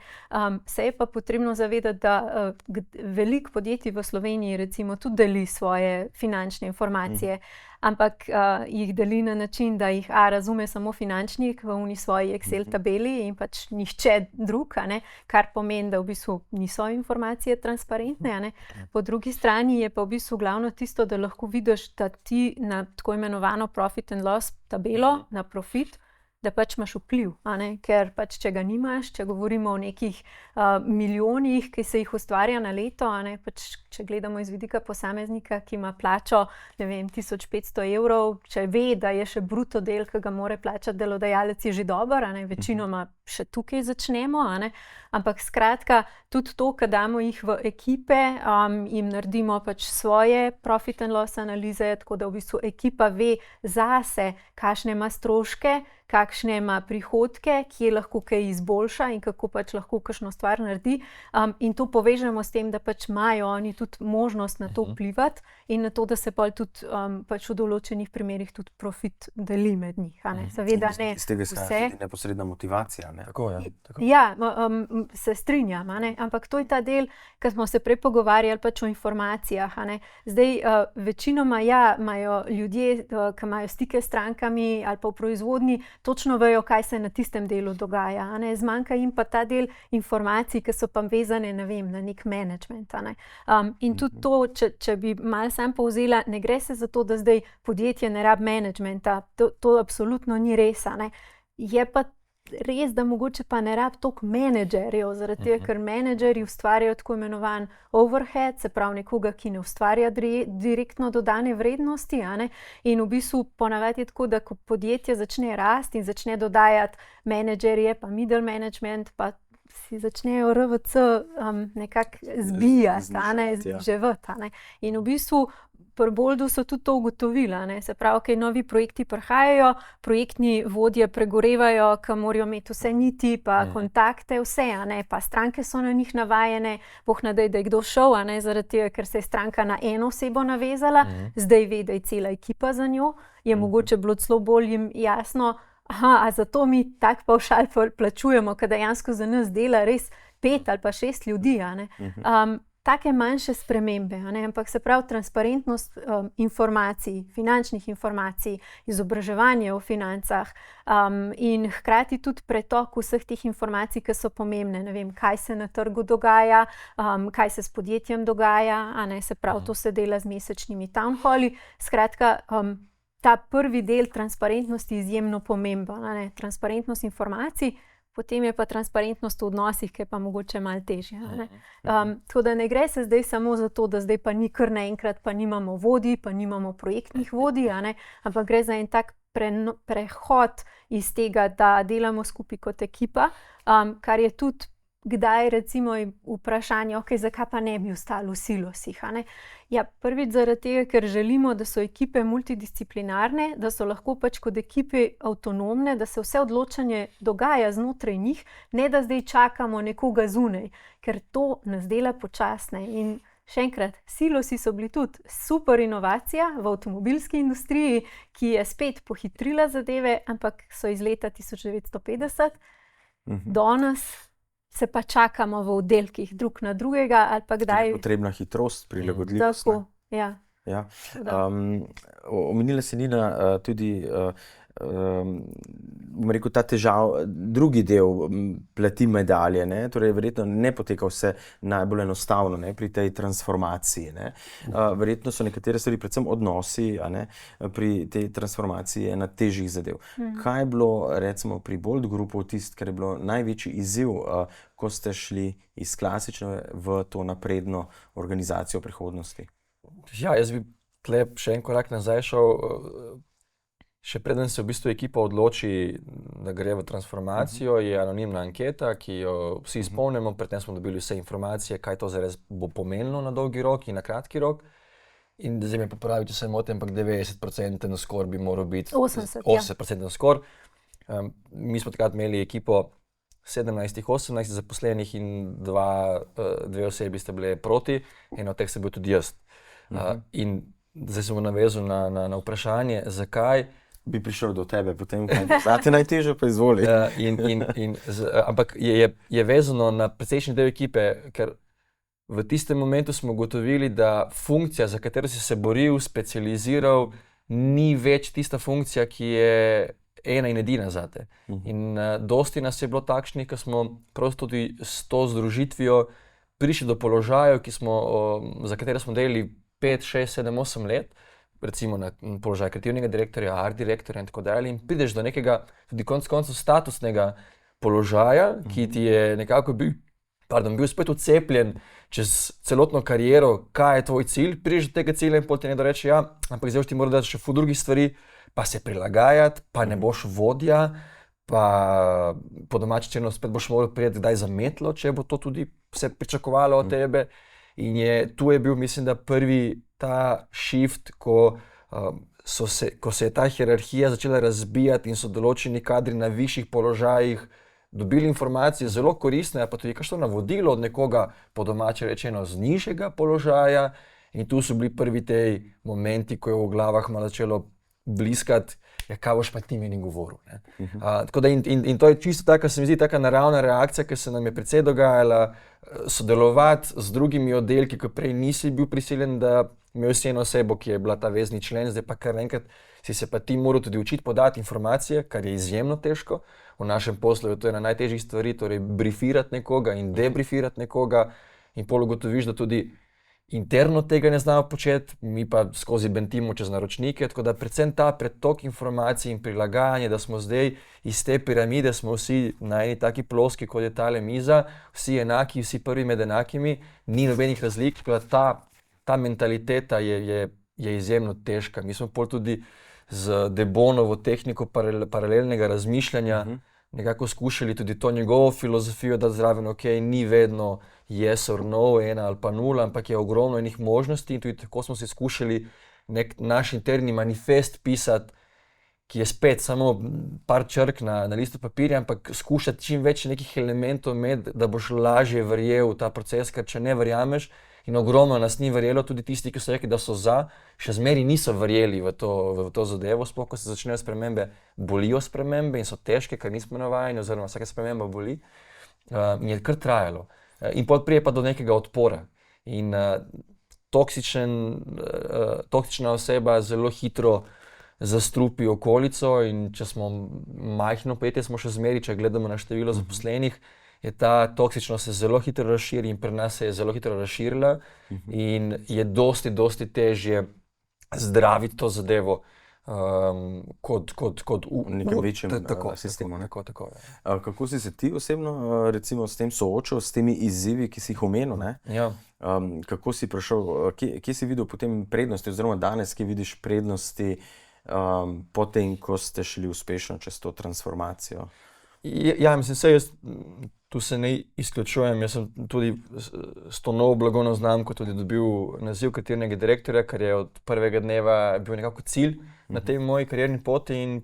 Se je pa potrebno zavedati, da veliko podjetij v Sloveniji recimo tudi deli svoje finančne informacije, ampak jih deli na način, da jih razume samo finančnik v uni svoji Excel tabeli in pač nihče drug, ne, kar pomeni, da v bistvu niso informacije transparentne. Ne. Po drugi strani je pa v bistvu glavno tisto, da lahko vidiš, da ti na tako imenovano profit and loss tabelo, na profit, da pač imaš vpliv, ker pač če ga nimaš, če govorimo o nekih milijonih, ki se jih ustvarja na leto, pač če gledamo iz vidika posameznika, ki ima plačo, ne vem, 1500 evrov, če ve, da je še bruto del, ki ga mora plačati delodajalec, je že dober, večinoma še tukaj začnemo, ampak skratka, tudi to, kad damo jih v ekipe, jim naredimo pač svoje profit and loss analize, tako da v bistvu ekipa ve zase, kakšne ima stroške, kakšne ima prihodke, kje lahko kaj izboljša in kako pač lahko kakšno stvar naredi. In to povežemo s tem, da pač imajo oni tudi možnost na to vplivati in na to, da se pol tudi pač v določenih primerih tudi profit deli med njih. Seveda ne vse. Iz tega izhaja tudi neposredna motivacija. Ne? Tako, ja. Ja, se strinjam, ampak to je ta del, ki smo se prej pogovarjali pač o informacijah. Zdaj, večinoma imajo ljudje, ki imajo stike s strankami ali pa v proizvodnji, točno vejo, kaj se na tistem delu dogaja. Zmanjka jim pa ta del informacij, ki so pa vezane, ne vem, na nek management. In tudi to, če bi malo sam povzela, ne gre se za to, da zdaj podjetje ne rabi managementa. To absolutno ni res. Je pa res, da mogoče pa ne rabi toliko menedžerjev, zaradi tega, ker menedžerji ustvarjajo tako imenovan overhead, se pravi nekoga, ki ne ustvarja direktno dodane vrednosti. In v bistvu ponavadi je tako, da ko podjetje začne rasti in začne dodajati menedžerje, pa middle management, pa si začnejo RVC nekako zbijati, zniževati. In v bistvu pri Boldu so tudi to ugotovili, se pravi, kaj novi projekti prihajajo, projektni vodje pregorevajo, ki morajo imeti vse niti, pa kontakte, vse, pa stranke so na njih navajene, boh ne daj, da je kdo šel, zaradi tega, ker se je stranka na eno osebo navezala, zdaj ve, da je cela ekipa za njo, je mogoče bilo celo bolj jim jasno, a zato mi tak pavšal plačujemo, ker dejansko za nas dela res 5 ali pa 6 ljudi. Take manjše spremembe, ampak se pravi transparentnost informacij, finančnih informacij, izobraževanje o financah in hkrati tudi pretok vseh teh informacij, ki so pomembne. Ne vem, kaj se na trgu dogaja, kaj se s podjetjem dogaja, se pravi, to se dela z mesečnimi town halli. Skratka, ta prvi del transparentnosti je izjemno pomemben. Transparentnost informacij, potem je pa transparentnost v odnosih, ki je pa mogoče malo težja. Tako da ne gre se zdaj samo za to, da zdaj pa ni kar naenkrat, pa nimamo vodij, pa nimamo projektnih vodij, ampak gre za en tak prehod iz tega, da delamo skupaj kot ekipa, kar je tudi kdaj recimo vprašanje, zakaj pa ne bi ostali v silosih. Ja, prvič zaradi tega, ker želimo, da so ekipe multidisciplinarne, da so lahko pač kot ekipe avtonomne, da se vse odločanje dogaja znotraj njih, ne da zdaj čakamo nekoga zunaj, ker to nas dela počasne. In še enkrat, silosi so bili tudi super inovacija v avtomobilski industriji, ki je spet pohitrila zadeve, ampak so iz leta 1950. Danes se pa čakamo v oddelkih drug na drugega ali pa kdaj. Je potrebna hitrost, prilagodljivost. Tako, ja. Ja. Omenila si, Nina, tudi bom rekel, ta drugi del plati medalje, ne? Torej verjetno ne poteka vse najbolj enostavno, ne? Pri tej transformaciji, ne? Verjetno so nekatere stvari, predvsem odnosi, a ne? Pri tej transformaciji ena težjih zadev. Kaj je bilo recimo pri Bolt Groupu kar je bilo največji izziv, ko ste šli iz klasične v to napredno organizacijo prihodnosti? Ja, jaz bi tle še en korak nazaj šel. Še preden se v bistvu ekipa odloči, da gre v transformacijo, je anonimna anketa, ki jo vsi izpolnimo. Predtem smo dobili vse informacije, kaj to zares bo pomenilo na dolgi rok in na kratki rok. In zdaj me popravi, če se motim, ampak 90% skor bi moral biti 80% skor. Mi smo takrat imeli ekipo 17-18 zaposlenih in dve osebi sta bile proti, ena od teh se bil tudi jaz. In zdaj se bom navezal na vprašanje, zakaj bi prišel do tebe, potem zate najtežje, pa izvoli. Ampak je vezano na precejšnji del ekipe, ker v tistem momentu smo ugotovili, da funkcija, za katero si se boril, specializiral, ni več tista funkcija, ki je ena in edina zate. In dosti nas je bilo takšnih, ki smo prosto tudi s to združitvijo prišli do položajev, za katere smo delali 5, 6, 7, 8 let, recimo na položaj kreativnega direktorja, art direktorja in tako dalje, in prideš do nekega tudi konec koncev statusnega položaja, ki ti je nekako bil spet vcepljen čez celotno kariero, kaj je tvoj cilj, prideš do tega cilja in potem ti nekdo reče, ja, ampak zdaj ti mora dati še ful drugih stvari, pa se prilagajati, pa ne boš vodja, pa po domači črno spet boš moral prijeti kdaj za metlo, če bo to tudi se pričakovalo od tebe. In tu je bil, mislim, da prvi ta shift, ko se je ta hierarhija začela razbijati in so določeni kadri na višjih položajih dobili informacije zelo koristne, pa tudi kakšno navodilo od nekoga, po domače rečeno, z nižjega položaja. In tu so bili prvi te momenti, ko je v glavah malo začelo bliskati, kaj boš pa ti meni govoril. Tako da in to je čisto taka, se mi zdi, taka naravna reakcija, ki se nam je precej dogajala, sodelovati z drugimi oddelki, ko prej nisi bil prisiljen, da imel si eno osebo, ki je bila ta vezni člen, zdaj pa kar enkrat si se pa ti moral tudi učiti podati informacije, kar je izjemno težko. V našem poslu je to ena najtežjih stvari, torej brifirati nekoga in debrifirati nekoga in pol ugotoviš, da tudi interno tega ne znamo početi, mi pa skozi bentimo čez naročnike, tako da predvsem ta pretok informacij in prilagajanje, da smo zdaj iz te piramide, smo vsi na eni taki ploski, kot je tale miza, vsi enaki, vsi prvi med enakimi, ni nobenih razlik, tako da ta mentaliteta je izjemno težka. Mi smo pol tudi z Debonovo tehniko paralelnega razmišljanja nekako skušali tudi to njegovo filozofijo dati zraven, ni vedno yes or no, 1 ali pa 0, ampak je ogromno enih možnosti in tudi tako smo si skušali naš interni manifest pisati, ki je spet samo par črk na listu papirja, ampak skušati čim več nekih elementov imeti, da boš lažje verjel v ta proces, ker če ne verjameš, in ogromno nas ni verjelo, tudi tisti, ki so rekli, da so za, še zmeri niso verjeli v to zadevo, sploh ko se začnejo spremembe, bolijo spremembe in so težke, ker nismo navajeni, oziroma vsaka sprememba boli, in je kar trajalo. In potem prije pa do nekega odpora. In toksična oseba zelo hitro zastrupi okolico in če smo majhno podjetje, smo še zmeri, če gledamo na število zaposlenih, je ta toksičnost se zelo hitro razširi in pri nas se je zelo hitro razširila in je dosti težje zdraviti to zadevo kot v nekem večjem sistemu. Tako. Kako si se ti osebno recimo s tem soočil, s temi izzivi, ki si jih omenil, ne? Ja. Kako si prišel, kje si videl potem prednosti, oziroma danes, kje vidiš prednosti potem, ko ste šli uspešno čez to transformacijo? Ja, mislim, jaz tu se ne izključujem. Jaz sem tudi s to novo blagovno znamko tudi dobil naziv kreativnega direktorja, kar je od prvega dneva bil nekako cilj na tej moji karierni poti in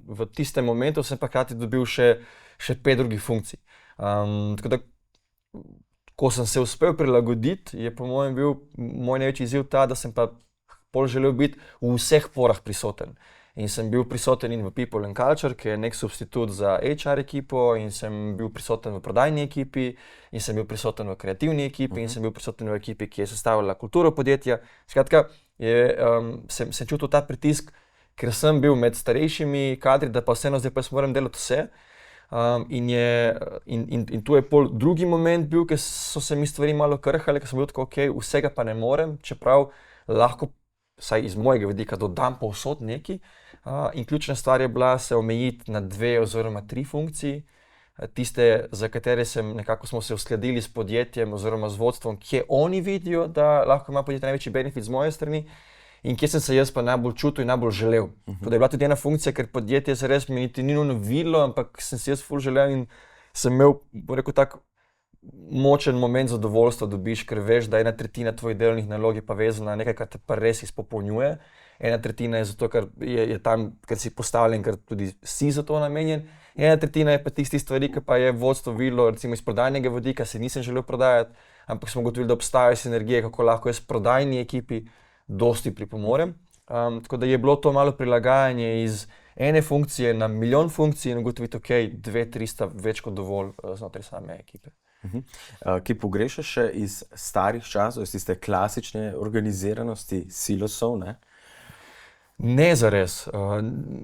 v tistem momentu sem pa hkrati dobil še 5 drugih funkcij. Tako da, ko sem se uspel prilagoditi, je po mojem bil moj največji izziv ta, da sem pa pol želel biti v vseh porah prisoten. In sem bil prisoten in v People and Culture, ki je nek substitut za HR ekipo, in sem bil prisoten v prodajni ekipi, in sem bil prisoten v kreativni ekipi, in sem bil prisoten v ekipi, ki je sestavljala kulturo podjetja. Skratka, sem čutil ta pritisk, ker sem bil med starejšimi kadri, da pa vseeno zdaj pa moram delati vse. In tu je pol drugi moment bil, ker so se mi stvari malo krhale, ker sem bil tako, vsega pa ne morem, čeprav lahko, vsaj iz mojega vidika, dodam povsod nekaj. In ključna stvar je bila se omejiti na 2 oziroma 3 funkciji. Tiste, za katere smo se uskladili s podjetjem oziroma z vodstvom, kje oni vidijo, da lahko ima podjetje največji benefit z moje strani in kje sem se jaz pa najbolj čutil in najbolj želel. Da je bila tudi ena funkcija, ker podjetje se res mi niti ni nujno videlo, ampak sem si jaz ful želel in sem imel, bom rekel, tak močen moment zadovoljstva dobiš, ker veš, da 1/3 tvojih delovnih nalog je pa vezana na nekaj, kar te pa res izpopolnjuje. 1/3 je zato, ker je tam, ker si postavljen, ker tudi si za to namenjen. 1/3 je pa tisti stvari, ki pa je vodstvo videlo, recimo iz prodajnega vidika, se nisem želel prodajati, ampak smo ugotovili, da obstajajo sinergije, kako lahko jaz prodajni ekipi dosti pripomorem. Tako da je bilo to malo prilagajanje iz ene funkcije na milijon funkcij in ugotoviti, 2-3 sta več kot dovolj znotraj same ekipe. Ki pogrešaš še iz starih časov, iz tiste klasične organiziranosti silosov, ne? Ne zares.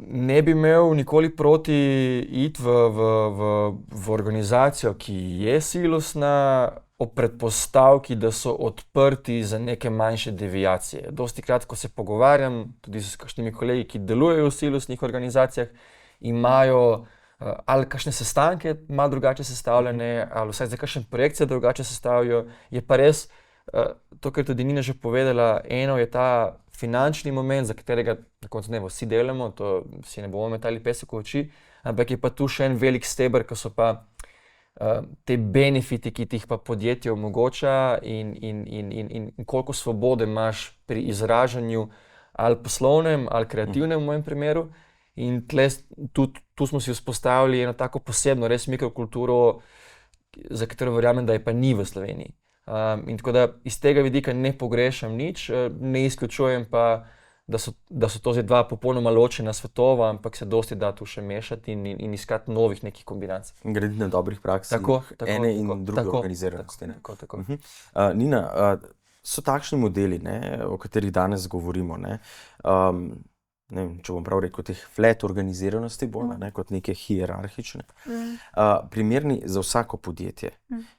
Ne bi imel nikoli proti iti v organizacijo, ki je silosna, ob predpostavki, da so odprti za neke manjše deviacije. Dostikrat, ko se pogovarjam tudi s kakšnimi kolegi, ki delujejo v silosnih organizacijah, imajo ali kakšne sestanke malo drugače sestavljene, ali vsaj za kakšen projekt se drugače sestavljajo. Je pa res, to, kar tudi Nina že povedala, eno je ta finančni moment, za katerega na koncu dneva vsi delamo, to si ne bomo metali pesek v oči, ampak je pa tu še en velik steber, ko so pa te benefiti, ki ti jih pa podjetje omogoča in koliko svobode imaš pri izražanju ali poslovnem ali kreativnem v mojem primeru. In tu smo si vzpostavili eno tako posebno, res mikrokulturo, za katero verjamem, da je pa ni v Sloveniji. In tako da iz tega vidika ne pogrešam nič, ne izključujem pa, da so to zdaj 2 popolnoma ločena svetova, ampak se dosti da tu še mešati in iskati novih nekih kombinacij. Graditi na dobrih praksah ene in druge organiziranosti. Tako. Nina, so takšni modeli, ne, o katerih danes govorimo, ne? Ne vem, če bom prav rekel, teh flat organiziranosti bolj, ne, kot neke hierarhične, primerni za vsako podjetje.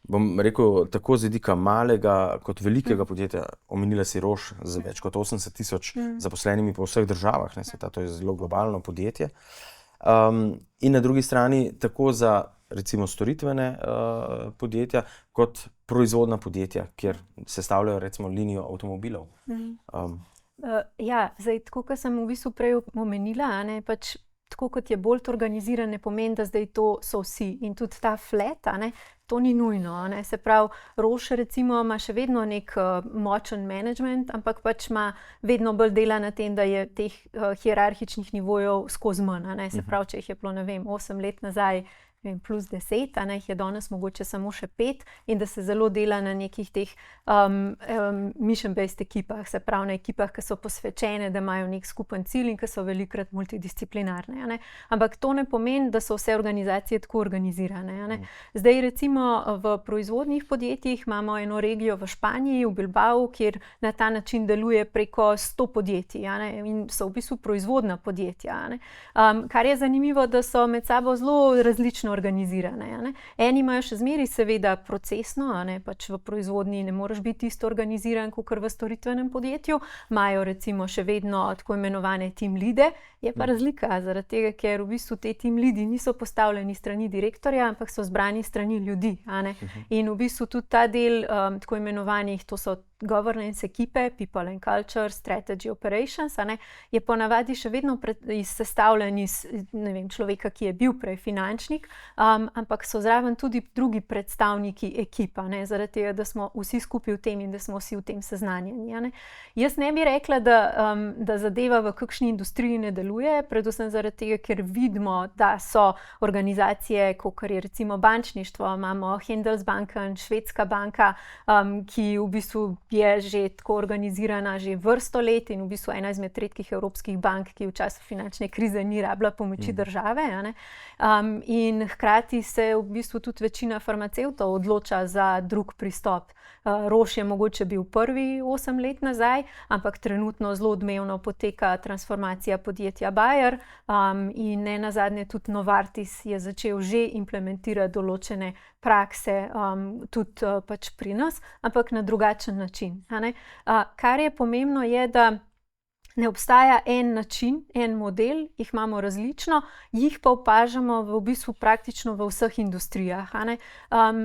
Bom rekel, tako z vidika malega kot velikega podjetja, omenila si Roche z več kot 80,000 zaposlenimi po vseh državah, ne, sveta, to je zelo globalno podjetje. In na drugi strani tako za recimo storitvene podjetja, kot proizvodna podjetja, kjer sestavljajo recimo linijo avtomobilov. Zdaj, tako kot sem v bistvu prej omenila, pač tako kot je bolj organiziran, ne pomeni, da zdaj to so vsi. In tudi ta flat, to ni nujno. Se pravi, Roche recimo ima še vedno nek močen management, ampak pač ima vedno bolj dela na tem, da je teh hierarhičnih nivojev skozi manj. Se pravi, če jih je bilo, ne vem, 8 let nazaj, plus 10, jih je danes mogoče samo še 5 in da se zelo dela na nekih teh mission-based ekipah, se pravi na ekipah, ki so posvečene, da imajo nek skupen cilj in ki so velikokrat multidisciplinarne. Ampak to ne pomeni, da so vse organizacije tako organizirane. Zdaj recimo v proizvodnih podjetjih imamo eno regijo v Španiji, v Bilbao, kjer na ta način deluje preko 100 podjetij in so v bistvu proizvodna podjetja. Kar je zanimivo, da so med sabo zelo različno organizirane. Eni imajo še zmeraj seveda procesno, pač v proizvodnji ne moreš biti isto organiziran, kot v storitvenem podjetju, imajo recimo še vedno tako imenovane team leade, je pa razlika zaradi tega, ker v bistvu te team leadi niso postavljeni strani direktorja, ampak so zbrani strani ljudi. In v bistvu tudi ta del tako imenovanih, to so governance ekipe, people and culture, strategy operations, je ponavadi še vedno sestavljen iz človeka, ki je bil prej finančnik, ampak so zraven tudi drugi predstavniki ekipa, ne, zaradi tega, da smo vsi skupaj v tem in da smo vsi v tem seznanjeni. Ne. Jaz ne bi rekla, da zadeva v kakšni industriji ne deluje, predvsem zaradi tega, ker vidimo, da so organizacije, kot je recimo bančništvo, imamo Handelsbanken, švedska banka, ki v bistvu je že tako organizirana že vrsto let in v bistvu ena izmed redkih evropskih bank, ki v času finančne krize ni rabila pomoči države. Ne? In hkrati se v bistvu tudi večina farmacevtov odloča za drug pristop. Roche je mogoče bil prvi 8 let nazaj, ampak trenutno zelo odmevno poteka transformacija podjetja Bayer in ne nazadnje tudi Novartis je začel že implementirati določene prakse tudi pač pri nas, ampak na drugačen način. Kar je pomembno je, da ne obstaja en način, en model, jih imamo različno, jih pa opažamo v bistvu praktično v vseh industrijah.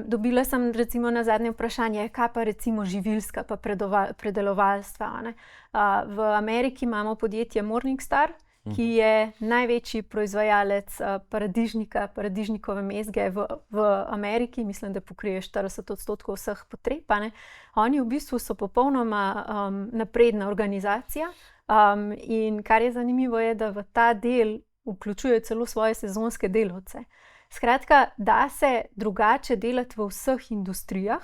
Dobila sem recimo na zadnje vprašanje, kaj pa recimo živilska pa predelovalstva. V Ameriki imamo podjetje Morningstar, ki je največji proizvajalec paradižnika, paradižnikove mezge v Ameriki, mislim, da pokrije 40% vseh potreb. Oni v bistvu so popolnoma napredna organizacija. In kar je zanimivo je, da v ta del vključujejo celo svoje sezonske delavce. Skratka, da se drugače delati v vseh industrijah,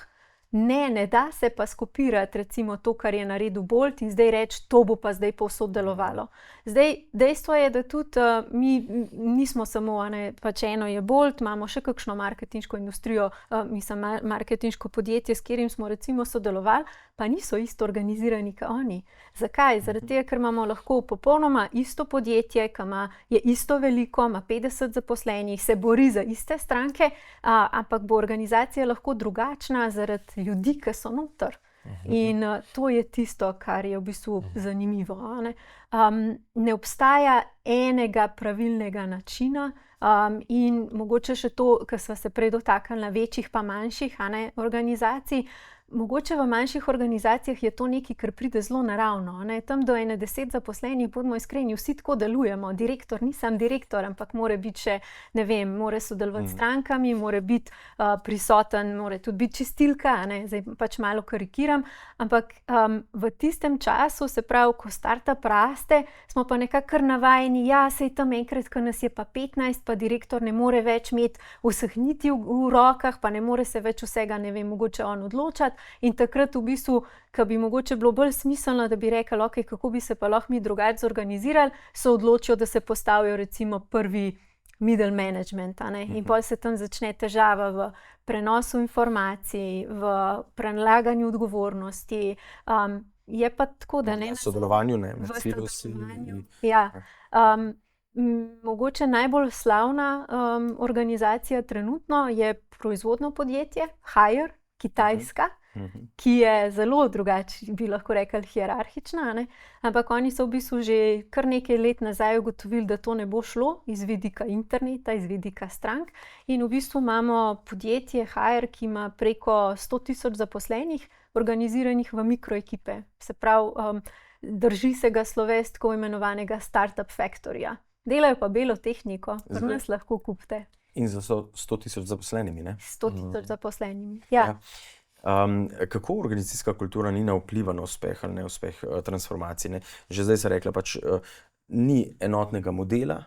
ne da se pa skopirati recimo to, kar je naredil Bolt in zdaj reči, to bo pa zdaj povsod delovalo. Zdaj, dejstvo je, da tudi mi nismo samo, pač eno je Bolt, imamo še kakšno marketinško industrijo, mislim, marketinško podjetje, s katerim smo recimo sodelovali, pa niso isto organizirani kot oni. Zakaj? Zaradi tega, ker imamo lahko popolnoma isto podjetje, ki je isto veliko, ima 50 zaposlenih, se bori za iste stranke, ampak bo organizacija lahko drugačna zaradi ljudi, ki so noter. In to je tisto, kar je v bistvu zanimivo. Ne obstaja enega pravilnega načina in mogoče še to, kar sva se prej dotaknili na večjih pa manjših organizacij. Mogoče v manjših organizacijah je to nekaj, kar pride zelo naravno. Tam do 10 zaposlenih, bodimo iskreni, vsi tako delujemo. Direktor ni sam direktor, ampak mora biti še, ne vem, mora sodelovati s strankami, mora biti prisoten, mora tudi biti čistilka, zdaj pač malo karikiram. Ampak v tistem času, se pravi, ko startup raste, smo pa nekako kar navajeni, sej tam enkrat, ko nas je pa 15, pa direktor ne more več imeti vseh niti v rokah, pa ne more se več vsega, ne vem, mogoče on odločati. In takrat v bistvu, ko bi mogoče bilo bolj smiselno, da bi rekli, ok, kako bi se pa lahko mi drugače zorganizirali, se odločijo, da se postavijo recimo prvi middle management. In potem se tam začne težava v prenosu informacij, v prelaganju odgovornosti. Je pa tako, da ne. V sodelovanju, ne, med silosi. Ja. Mogoče najbolj slavna organizacija trenutno je proizvodno podjetje Haier, kitajska, ki je zelo drugače, bi lahko rekli, hierarhična, ampak oni so v bistvu že kar nekaj let nazaj ugotovili, da to ne bo šlo iz vidika interneta, iz vidika strank. In v bistvu imamo podjetje Haier, ki ima preko 100.000 zaposlenih, organiziranih v mikroekipe. Se pravi, drži se ga sloves tako imenovanega startup factoryja. Delajo pa belo tehniko, pri nas lahko kupite. In za 100.000 zaposlenimi, ne? 100.000 zaposlenimi, ja. Kako organizacijska kultura ni vpliva na uspeh ali neuspeh transformacij? Ne? Že zdaj se rekla, pač ni enotnega modela,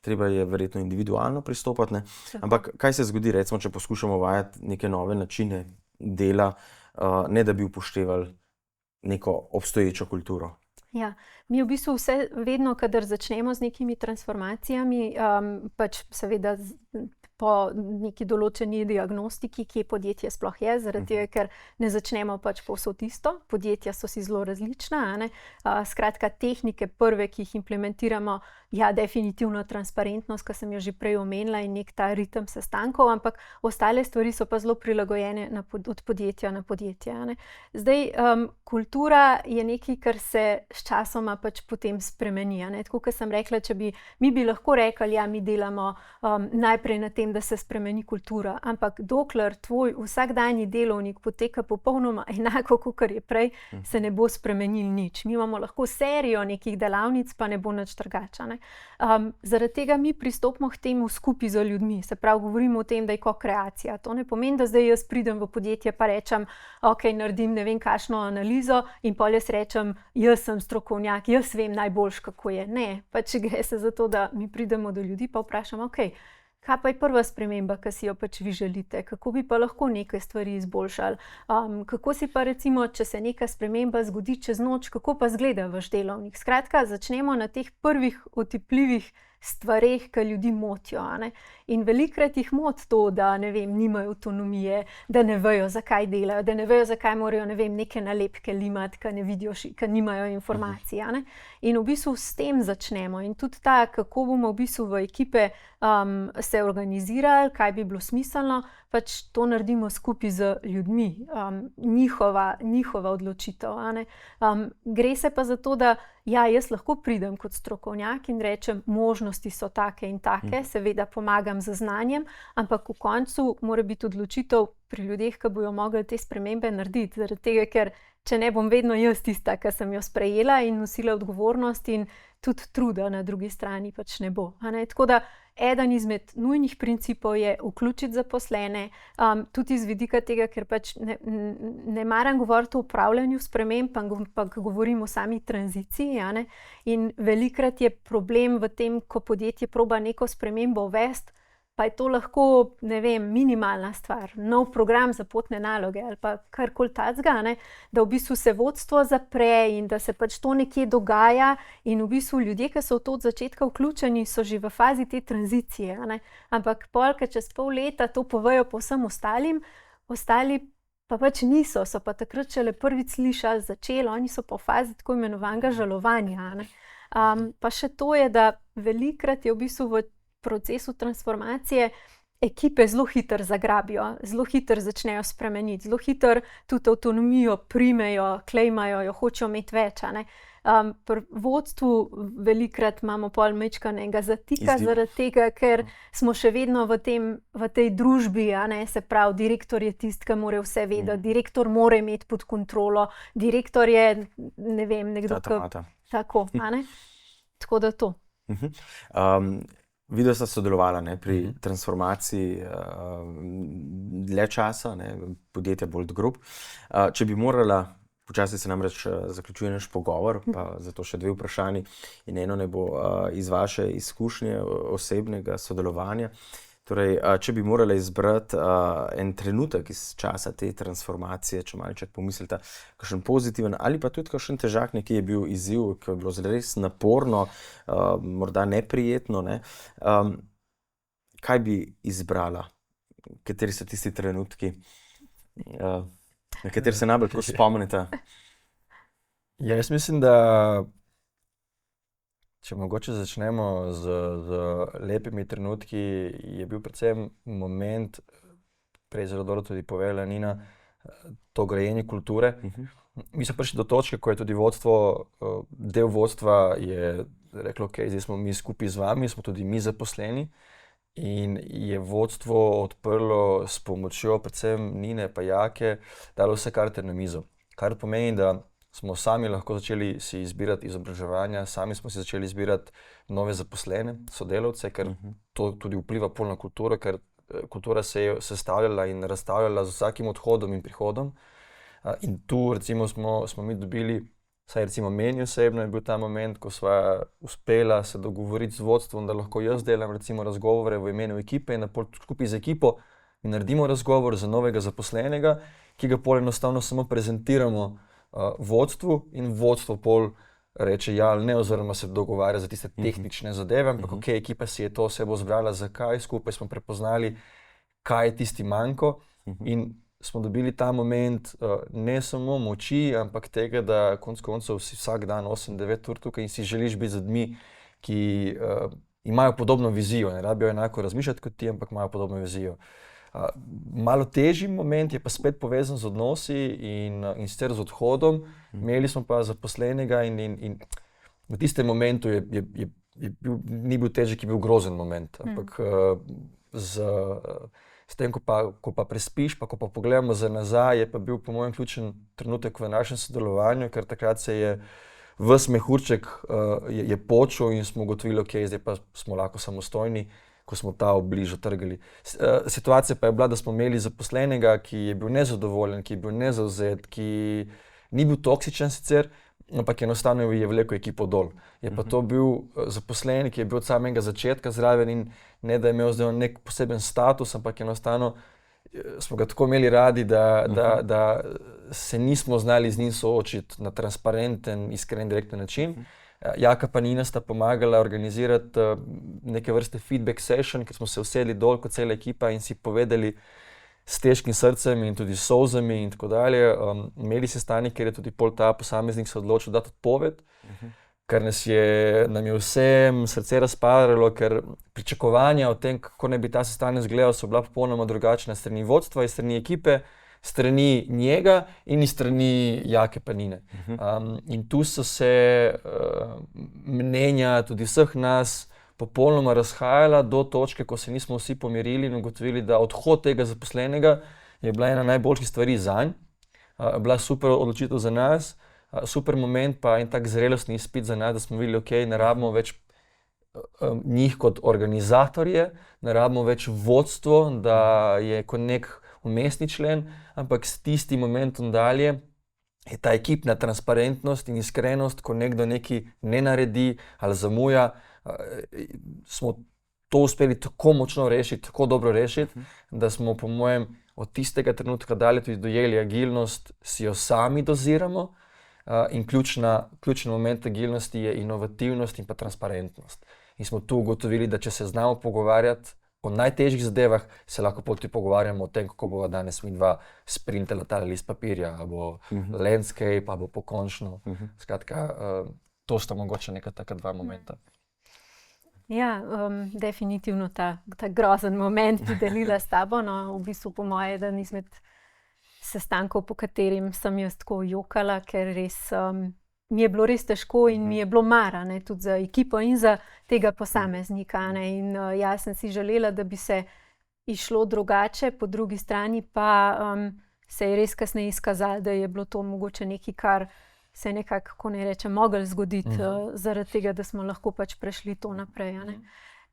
treba je verjetno individualno pristopati. Ne? Ampak kaj se zgodi, recimo, če poskušamo uvajati neke nove načine dela, ne da bi upoštevali neko obstoječo kulturo? Ja, mi v bistvu vedno, kadar začnemo z nekimi transformacijami, pač seveda po neki določeni diagnostiki, kje podjetje sploh je, zaradi tega, ker ne začnemo pač povsod isto, podjetja so si zelo različna. Skratka, tehnike prve, ki jih implementiramo, definitivno transparentnost, ki sem jo že prej omenila, in nek ta ritem sestankov, ampak ostale stvari so pa zelo prilagojene od podjetja na podjetje. Zdaj, kultura je nekaj, kar se s časoma pač potem spremeni. Tako, kot sem rekla, mi bi lahko rekli, mi delamo najprej na tem, mislim, da se spremeni kultura, ampak dokler tvoj vsakdanji delovnik poteka popolnoma enako, kot je prej, se ne bo spremenil nič. Mi imamo lahko serijo nekih delavnic, pa ne bo nič drugače. Zaradi tega mi pristopimo k temu skupaj z ljudmi. Se pravi, govorimo o tem, da je ko-kreacija. To ne pomeni, da zdaj jaz pridem v podjetje pa rečem, ok, naredim ne vem kakšno analizo in pol jaz rečem, jaz sem strokovnjak, jaz vem najboljš, kako je. Ne, pač gre se za to, da mi pridemo do ljudi pa vprašamo, ok, kaj pa je prva sprememba, ki si jo pač vi želite, kako bi pa lahko neke stvari izboljšali, kako si pa recimo, če se neka sprememba zgodi čez noč, kako pa izgleda vaš delovnik. Skratka, začnemo na teh prvih otipljivih stvareh, ki ljudi motijo. In velikokrat jih moti to, da ne vem, nimajo avtonomije, da ne vejo, zakaj delajo, da ne vejo, zakaj morajo ne vem, neke nalepke limati, ki ne vidijo, ki nimajo informacij. In v bistvu s tem začnemo. In tudi ta, kako bomo v bistvu v ekipe se organizirali, kaj bi bilo smiselno, pač to naredimo skupaj z ljudmi, njihova odločitev. Gre se pa za to, da ja, jaz lahko pridem kot strokovnjak in rečem, možnosti so take in take, seveda pomagam z znanjem, ampak v koncu mora biti odločitev pri ljudeh, ki bojo mogli te spremembe narediti. Zaradi tega, ker če ne bom vedno jaz tista, ki sem jo sprejela in nosila odgovornost in tudi truda na drugi strani pač ne bo. Tako da eden izmed nujnih principov je vključiti zaposlene, tudi iz vidika tega, ker pač ne maram govoriti o upravljanju sprememb, pa govorim o sami tranziciji. In velikokrat je problem v tem, ko podjetje proba neko spremembo uvesti, pa je to lahko, ne vem, minimalna stvar, nov program za potne naloge ali pa karkoli takega, da v bistvu se vodstvo zapre in da se pač to nekje dogaja in v bistvu ljudje, ki so v to od začetka vključeni, so že v fazi te tranzicije. Ampak polk, čez pol leta to povejo povsem ostalim, ostali pa pač niso, so pa takrat šele prvič slišali, začeli, oni so pa v fazi tako imenovanega žalovanja. Pa še to je, da velikokrat je v bistvu v procesu transformacije ekipe zelo hitro zagrabijo, zelo hitro začnejo spremeniti, zelo hitro tudi avtonomijo primejo, klejmajo, jo hočejo imeti več. Pri vodstvu velikokrat imamo pol majčkanega zatika zaradi tega, ker smo še vedno v tej družbi, se pravi, direktor je tisti, ki mora vse vedeti, direktor mora imeti pod kontrolo, direktor je, ne vem, nekdo, ki... Tako, tako da to. Videla sta sodelovala pri transformaciji dlje časa, podjetja Bolt Group. Če bi morala, počasi se namreč zaključuje naš pogovor, pa zato še dve vprašanji in eno ne bo iz vaše izkušnje osebnega sodelovanja. Torej, če bi morala izbrati en trenutek iz časa te transformacije, če malček pomislite, kakšen pozitiven ali pa tudi kakšen težak nekje je bil izziv, ki je bilo res naporno, morda neprijetno, kaj bi izbrala? Kateri so tisti trenutki, na kateri se najbolj tako spomnite? Ja, jaz mislim, da če mogoče začnemo z lepimi trenutki, je bil predvsem moment, prej zelo dobro tudi povedala Nina, to grajenje kulture. Mi smo prišli do točke, ko je tudi vodstvo, del vodstva je reklo, ok, zdaj smo mi skupaj z vami, smo tudi mi zaposleni in je vodstvo odprlo s pomočjo predvsem Nine pa Jake, dalo vse karte na mizo. Kar pomeni, da smo sami lahko začeli si izbirati izobraževanja, sami smo si začeli izbirati nove zaposlene, sodelavce, ker to tudi vpliva pol na kulturo, ker kultura se je sestavljala in razstavljala z vsakim odhodom in prihodom. In tu recimo smo mi dobili, saj recimo meni osebno je bil ta moment, ko sva uspela se dogovoriti z vodstvom, da lahko jaz delam recimo razgovore v imenu ekipe in da pol skupaj z ekipo in naredimo razgovor za novega zaposlenega, ki ga pol enostavno samo prezentiramo vodstvu in vodstvo pol reče ja ali ne, oziroma se dogovarja za tiste tehnične zadeve, ampak ok, ekipa si je to vse bo zbrala, zakaj, skupaj smo prepoznali, kaj je tisti manko in smo dobili ta moment ne samo moči, ampak tega, da konec koncev si vsak dan 8-9 ur tukaj in si želiš biti z ljudmi, ki imajo podobno vizijo, ne rabijo enako razmišljati kot ti, ampak imajo podobno vizijo. Malo težji moment je pa spet povezan z odnosi in sicer z odhodom. Imeli smo pa zaposlenega in v tistem momentu ni bil težek, je bil grozen moment. Ampak S tem, ko pa prespiš, pa ko pa pogledamo za nazaj, je pa bil po mojem ključen trenutek v našem sodelovanju, ker takrat se je ves mehurček je počel in smo ugotovili, ok, zdaj pa smo lahko samostojni, ko smo ta obližo trgali. Situacija pa je bila, da smo imeli zaposlenega, ki je bil nezadovoljen, ki je bil nezauzet, ki ni bil toksičen sicer, ampak enostavno je vlekel ekipo dol. Je pa to bil zaposlen, ki je bil od samega začetka zraven in ne da je imel zdaj nek poseben status, ampak enostavno smo ga tako imeli radi, da se nismo znali z njim soočiti na transparenten, iskren, direkten način. Jaka pa Nina sta pomagala organizirati neke vrste feedback session, kjer smo se usedli dol kot cela ekipa in si povedali s težkim srcem in tudi s solzami in tako dalje. Imeli sestanek, kjer je tudi pol ta posameznik se odločil dati odpoved, ker nam je vsem srce razpadalo, ker pričakovanja o tem, kako naj bi ta sestanek izgledal, so bila popolnoma drugačna strani vodstva, iz strani ekipe, strani njega in iz strani Jake pa Nine. In tu so se mnenja tudi vseh nas popolnoma razhajala do točke, ko se nismo vsi pomirili in ugotovili, da odhod tega zaposlenega je bila ena najboljših stvari zanj, bila super odločitev za nas, super moment pa en tak zrelostni izpit za nas, da smo videli, ok, ne rabimo več njih kot organizatorje, ne rabimo več vodstvo, da je kot nek vmesni člen, ampak s tistim momentom dalje je ta ekipna transparentnost in iskrenost, ko nekdo nekaj ne naredi ali zamuja, smo to uspeli tako močno rešiti, tako dobro rešiti, da smo po mojem od tistega trenutka dalje tudi dojeli agilnost, si jo sami doziramo in ključni moment agilnosti je inovativnost in pa transparentnost. In smo tu ugotovili, da če se znamo pogovarjati o najtežjih zadevah, se lahko poti pogovarjamo o tem, kako bova danes mi dva sprintala ta list papirja, ali bo landscape, ali bo pokončno. Skratka, to sta mogoče neka taka dva momenta. Ja, definitivno ta grozen moment bi delila s tabo. No, v bistvu po moje, da izmed sestankov, po katerim sem jaz tako jokala, ker res mi je bilo res težko in mi je bilo mar, tudi za ekipo in za tega posameznika. In jaz sem si želela, da bi se išlo drugače, po drugi strani pa se je res kasneje izkazalo, da je bilo to mogoče nekaj, kar se je nekako, kako ne rečem, moglo zgoditi, zaradi tega, da smo lahko pač prešli to naprej.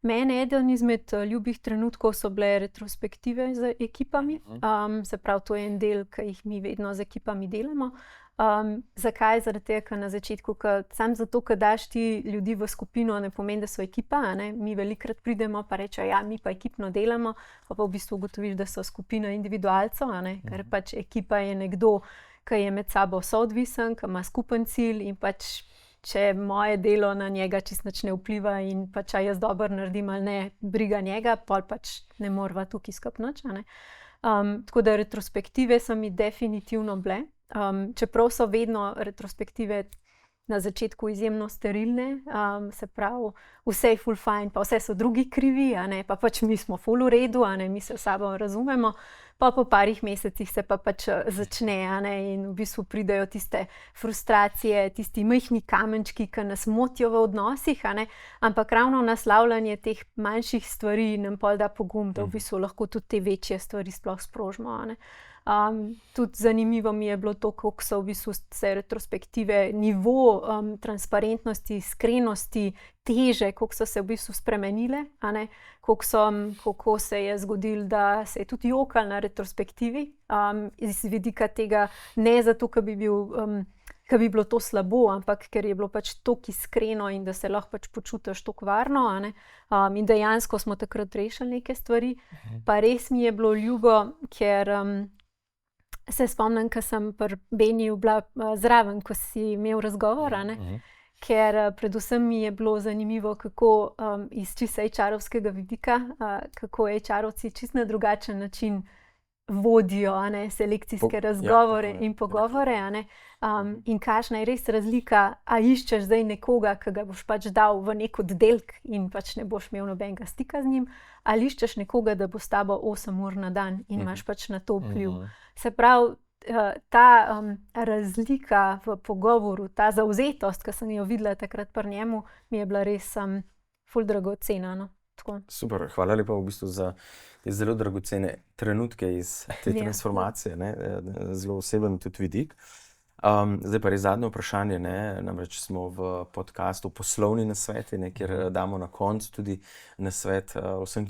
Mene eden izmed ljubih trenutkov so bile retrospektive z ekipami. Se pravi, to je en del, ki jih mi vedno z ekipami delamo. Zakaj? Zaradi tega, ker na začetku, sam zato, ker daš ti ljudi v skupino, ne pomeni, da so ekipa. Mi velikokrat pridemo pa rečejo, ja, mi pa ekipno delamo, pa v bistvu ugotoviš, da so skupina individualcev, ker pač ekipa je nekdo, ki je med sabo soodvisen, ki ima skupen cilj in pač če moje delo na njega čisto nič ne vpliva in pač če jaz dobro naredim ali ne, briga njega, pol pač ne morava tukaj skupaj nič. Tako da retrospektive so mi definitivno bile. Čeprav so vedno retrospektive na začetku izjemno sterilne, se pravi, vse je ful fajn, pa vse so drugi krivi, pa pač mi smo ful v redu, mi se v sabo razumemo, pa po parih mesecih se pa pač začne in v bistvu pridejo tiste frustracije, tisti majhni kamenčki, ki nas motijo v odnosih, ampak ravno naslavljanje teh manjših stvari nam pol da pogum, da v bistvu lahko tudi te večje stvari sploh sprožimo. Tudi zanimivo mi je bilo to, kako so v bistvu vse retrospektive, nivo transparentnosti, iskrenosti, teže, kako so se v bistvu spremenile, kako se je zgodilo, da se je tudi jokal na retrospektivi, iz vidika tega, ne zato, ker bi bilo to slabo, ampak ker je bilo pač toliko iskreno in da se lahko pač počutiš toliko varno, in dejansko smo takrat rešili neke stvari. Pa res mi je bilo ljubo, ker se spomnim, ko sem pri Beniju bila zraven, ko si imel razgovor, ker predvsem mi je bilo zanimivo, kako iz čisto HR-ovskega vidika, kako HR-ovci čisto na drugačen način vodijo selekcijske razgovore in pogovore, in kakšna je res razlika, a iščeš zdaj nekoga, ki ga boš pač dal v nek oddelek in pač ne boš imel nobenega stika z njim, ali iščeš nekoga, da bo s tabo 8 ur na dan in imaš pač na to vpliv. Se pravi, ta razlika v pogovoru, ta zavzetost, ki sem jo videla takrat pri njemu, mi je bila res ful dragocena. Tako. Super, hvala lepa v bistvu za te zelo dragocene trenutke iz te Ja. transformacije, ne, zelo oseben tudi vidik. Zdaj pa res zadnje vprašanje, ne, namreč smo v podcastu Poslovni nasveti, ne, kjer damo na koncu tudi nasvet vsem,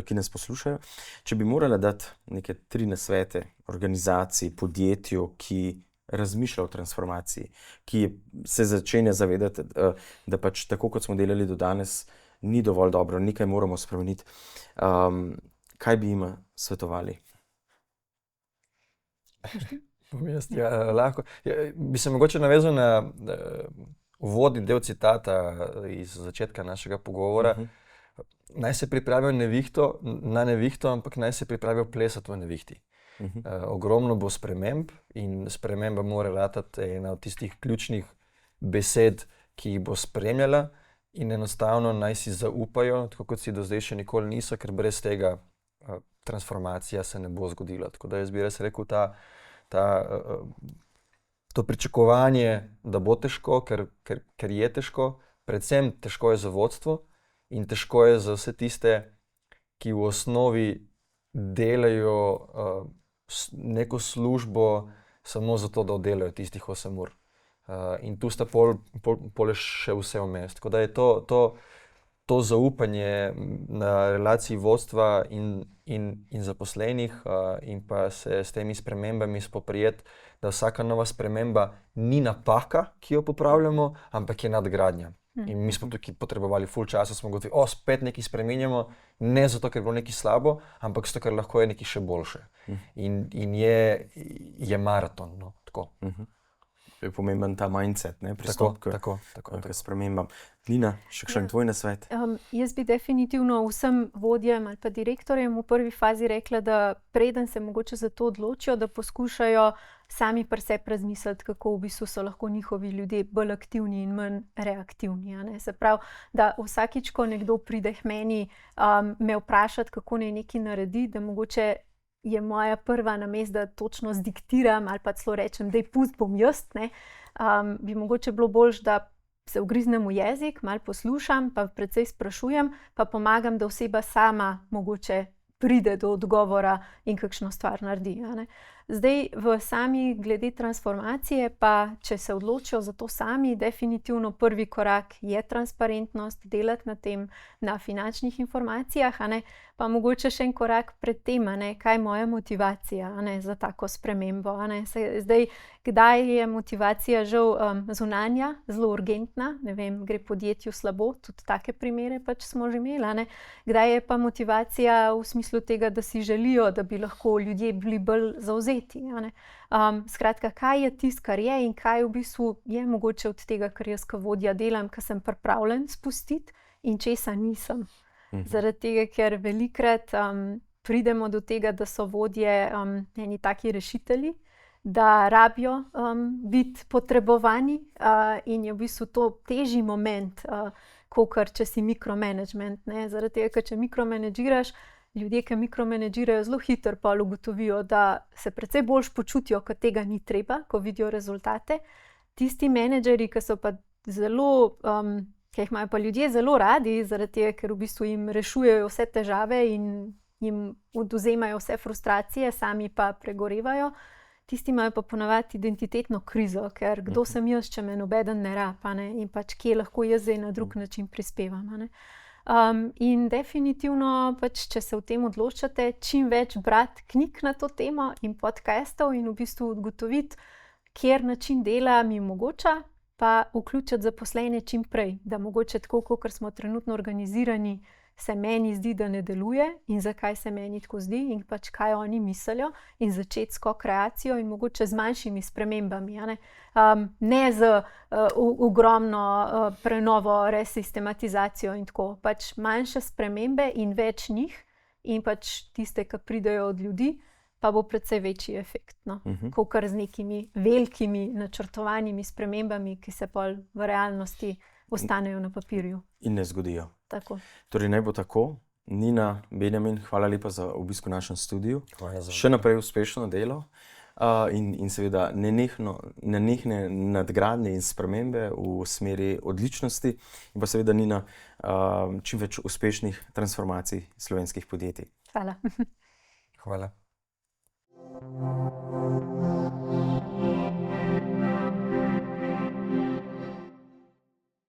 ki nas poslušajo. Če bi morala dati neke 3 nasvete organizaciji, podjetju, ki razmišlja o transformaciji, ki se začenja zavedati, da pač tako, kot smo delali do danes, ni dovolj dobro, nekaj moramo spremeniti. Kaj bi jim svetovali? Lahko. Bi se mogoče navezal na uvodni del citata iz začetka našega pogovora. Naj se pripravijo na nevihto, ampak naj se pripravijo plesati v nevihti. Ogromno bo sprememb in sprememba mora ratati ena od tistih ključnih besed, ki jih bo spremljala, in enostavno naj si zaupajo, tako kot si do zdaj še nikoli niso, ker brez tega transformacija se ne bo zgodila. Tako da jaz bi res rekel, to pričakovanje, da bo težko, ker je težko, predvsem težko je za vodstvo in težko je za vse tiste, ki v osnovi delajo neko službo samo zato, da oddelajo tistih 8 ur. In tu sta pol še vse vmes. Tako da je to zaupanje na relaciji vodstva in zaposlenih in pa se s temi spremembami spoprijeti, da vsaka nova sprememba ni napaka, ki jo popravljamo, ampak je nadgradnja. In mi smo tukaj potrebovali ful časa, smo gotovi, spet nekaj spreminjamo, ne zato, ker je bilo nekaj slabo, ampak zato, ker lahko je nekaj še boljše. In je maraton, no, tako. Je pomemben ta mindset, ne, pristop k spremembam. Lina, še kakšen tvoj nasvet? Jaz bi definitivno vsem vodjem ali pa direktorjem v prvi fazi rekla, da preden se mogoče za to odločijo, da poskušajo sami pri sebi razmisliti, kako v bistvu so lahko njihovi ljudje bolj aktivni in manj reaktivni. Se pravi, da vsakič, ko nekdo pride k meni, me vprašati, kako naj nekaj naredi, da mogoče je moja prva namesto, da točno zdiktiram ali pa celo rečem, daj pust, bom jaz, ne, bi mogoče bilo boljše, da se ugriznem v jezik, malo poslušam, pa precej sprašujem, pa pomagam, da oseba sama mogoče pride do odgovora in kakšno stvar naredi. Zdaj, v sami glede transformacije, pa če se odločijo za to sami, definitivno prvi korak je transparentnost, delati na tem, na finančnih informacijah, pa mogoče še en korak pred tem, kaj je moja motivacija za tako spremembo. Zdaj, kdaj je motivacija žal zunanja, zelo urgentna, ne vem, gre podjetju slabo, tudi take primere pač smo že imeli, kdaj je pa motivacija v smislu tega, da si želijo, da bi lahko ljudje bili bolj zavzeti. Skratka, kaj je tisto, kar je in kaj v bistvu je mogoče od tega, kar jaz kot vodja delam, kar sem pripravljen spustiti in česa nisem. Zaradi tega, ker velikokrat pridemo do tega, da so vodje eni taki rešitelji, da rabijo biti potrebovani in je v bistvu to težji moment, kakor če si mikromanagement. Zaradi tega, ker če mikromanagiraš, ljudje, ki mikromanagirajo, zelo hitro pa ugotovijo, da se precej bolj počutijo, ko tega ni treba, ko vidijo rezultate. Tisti menedžerji, ki so pa zelo, ki jih imajo pa ljudje zelo radi, zaradi tega, ker v bistvu jim rešujejo vse težave in jim odvzemajo vse frustracije, sami pa pregorevajo, tisti imajo pa ponavadi identitetno krizo, ker kdo sem jaz, če me nobeden ne rapa, in pač kje lahko jaz zdaj na drug način prispevam. In definitivno, pač, če se v tem odločate, čim več brati knjig na to temo in podcastov in v bistvu ugotoviti, kjer način dela mi omogoča, pa vključiti zaposlene čim prej, da mogoče tako, kot smo trenutno organizirani, se meni zdi, da ne deluje in zakaj se meni tako zdi in pač kaj oni mislijo in začeti s ko-kreacijo in mogoče z manjšimi spremembami. Ne z ogromno prenovo, resistematizacijo in tako. Pač manjše spremembe in več njih in pač tiste, ki pridejo od ljudi, pa bo precej večji efekt, kakor z nekimi velikimi načrtovanimi spremembami, ki se pol v realnosti ostanejo na papirju. In ne zgodijo. Tako. Torej naj bo tako. Nina, Benjamin, hvala lepa za obisk v našem studiu. Hvala za še naprej uspešno delo. in seveda nenehne nadgradnje in spremembe v smeri odličnosti, in pa seveda Nina, čim več uspešnih transformacij slovenskih podjetij. Hvala. Hvala.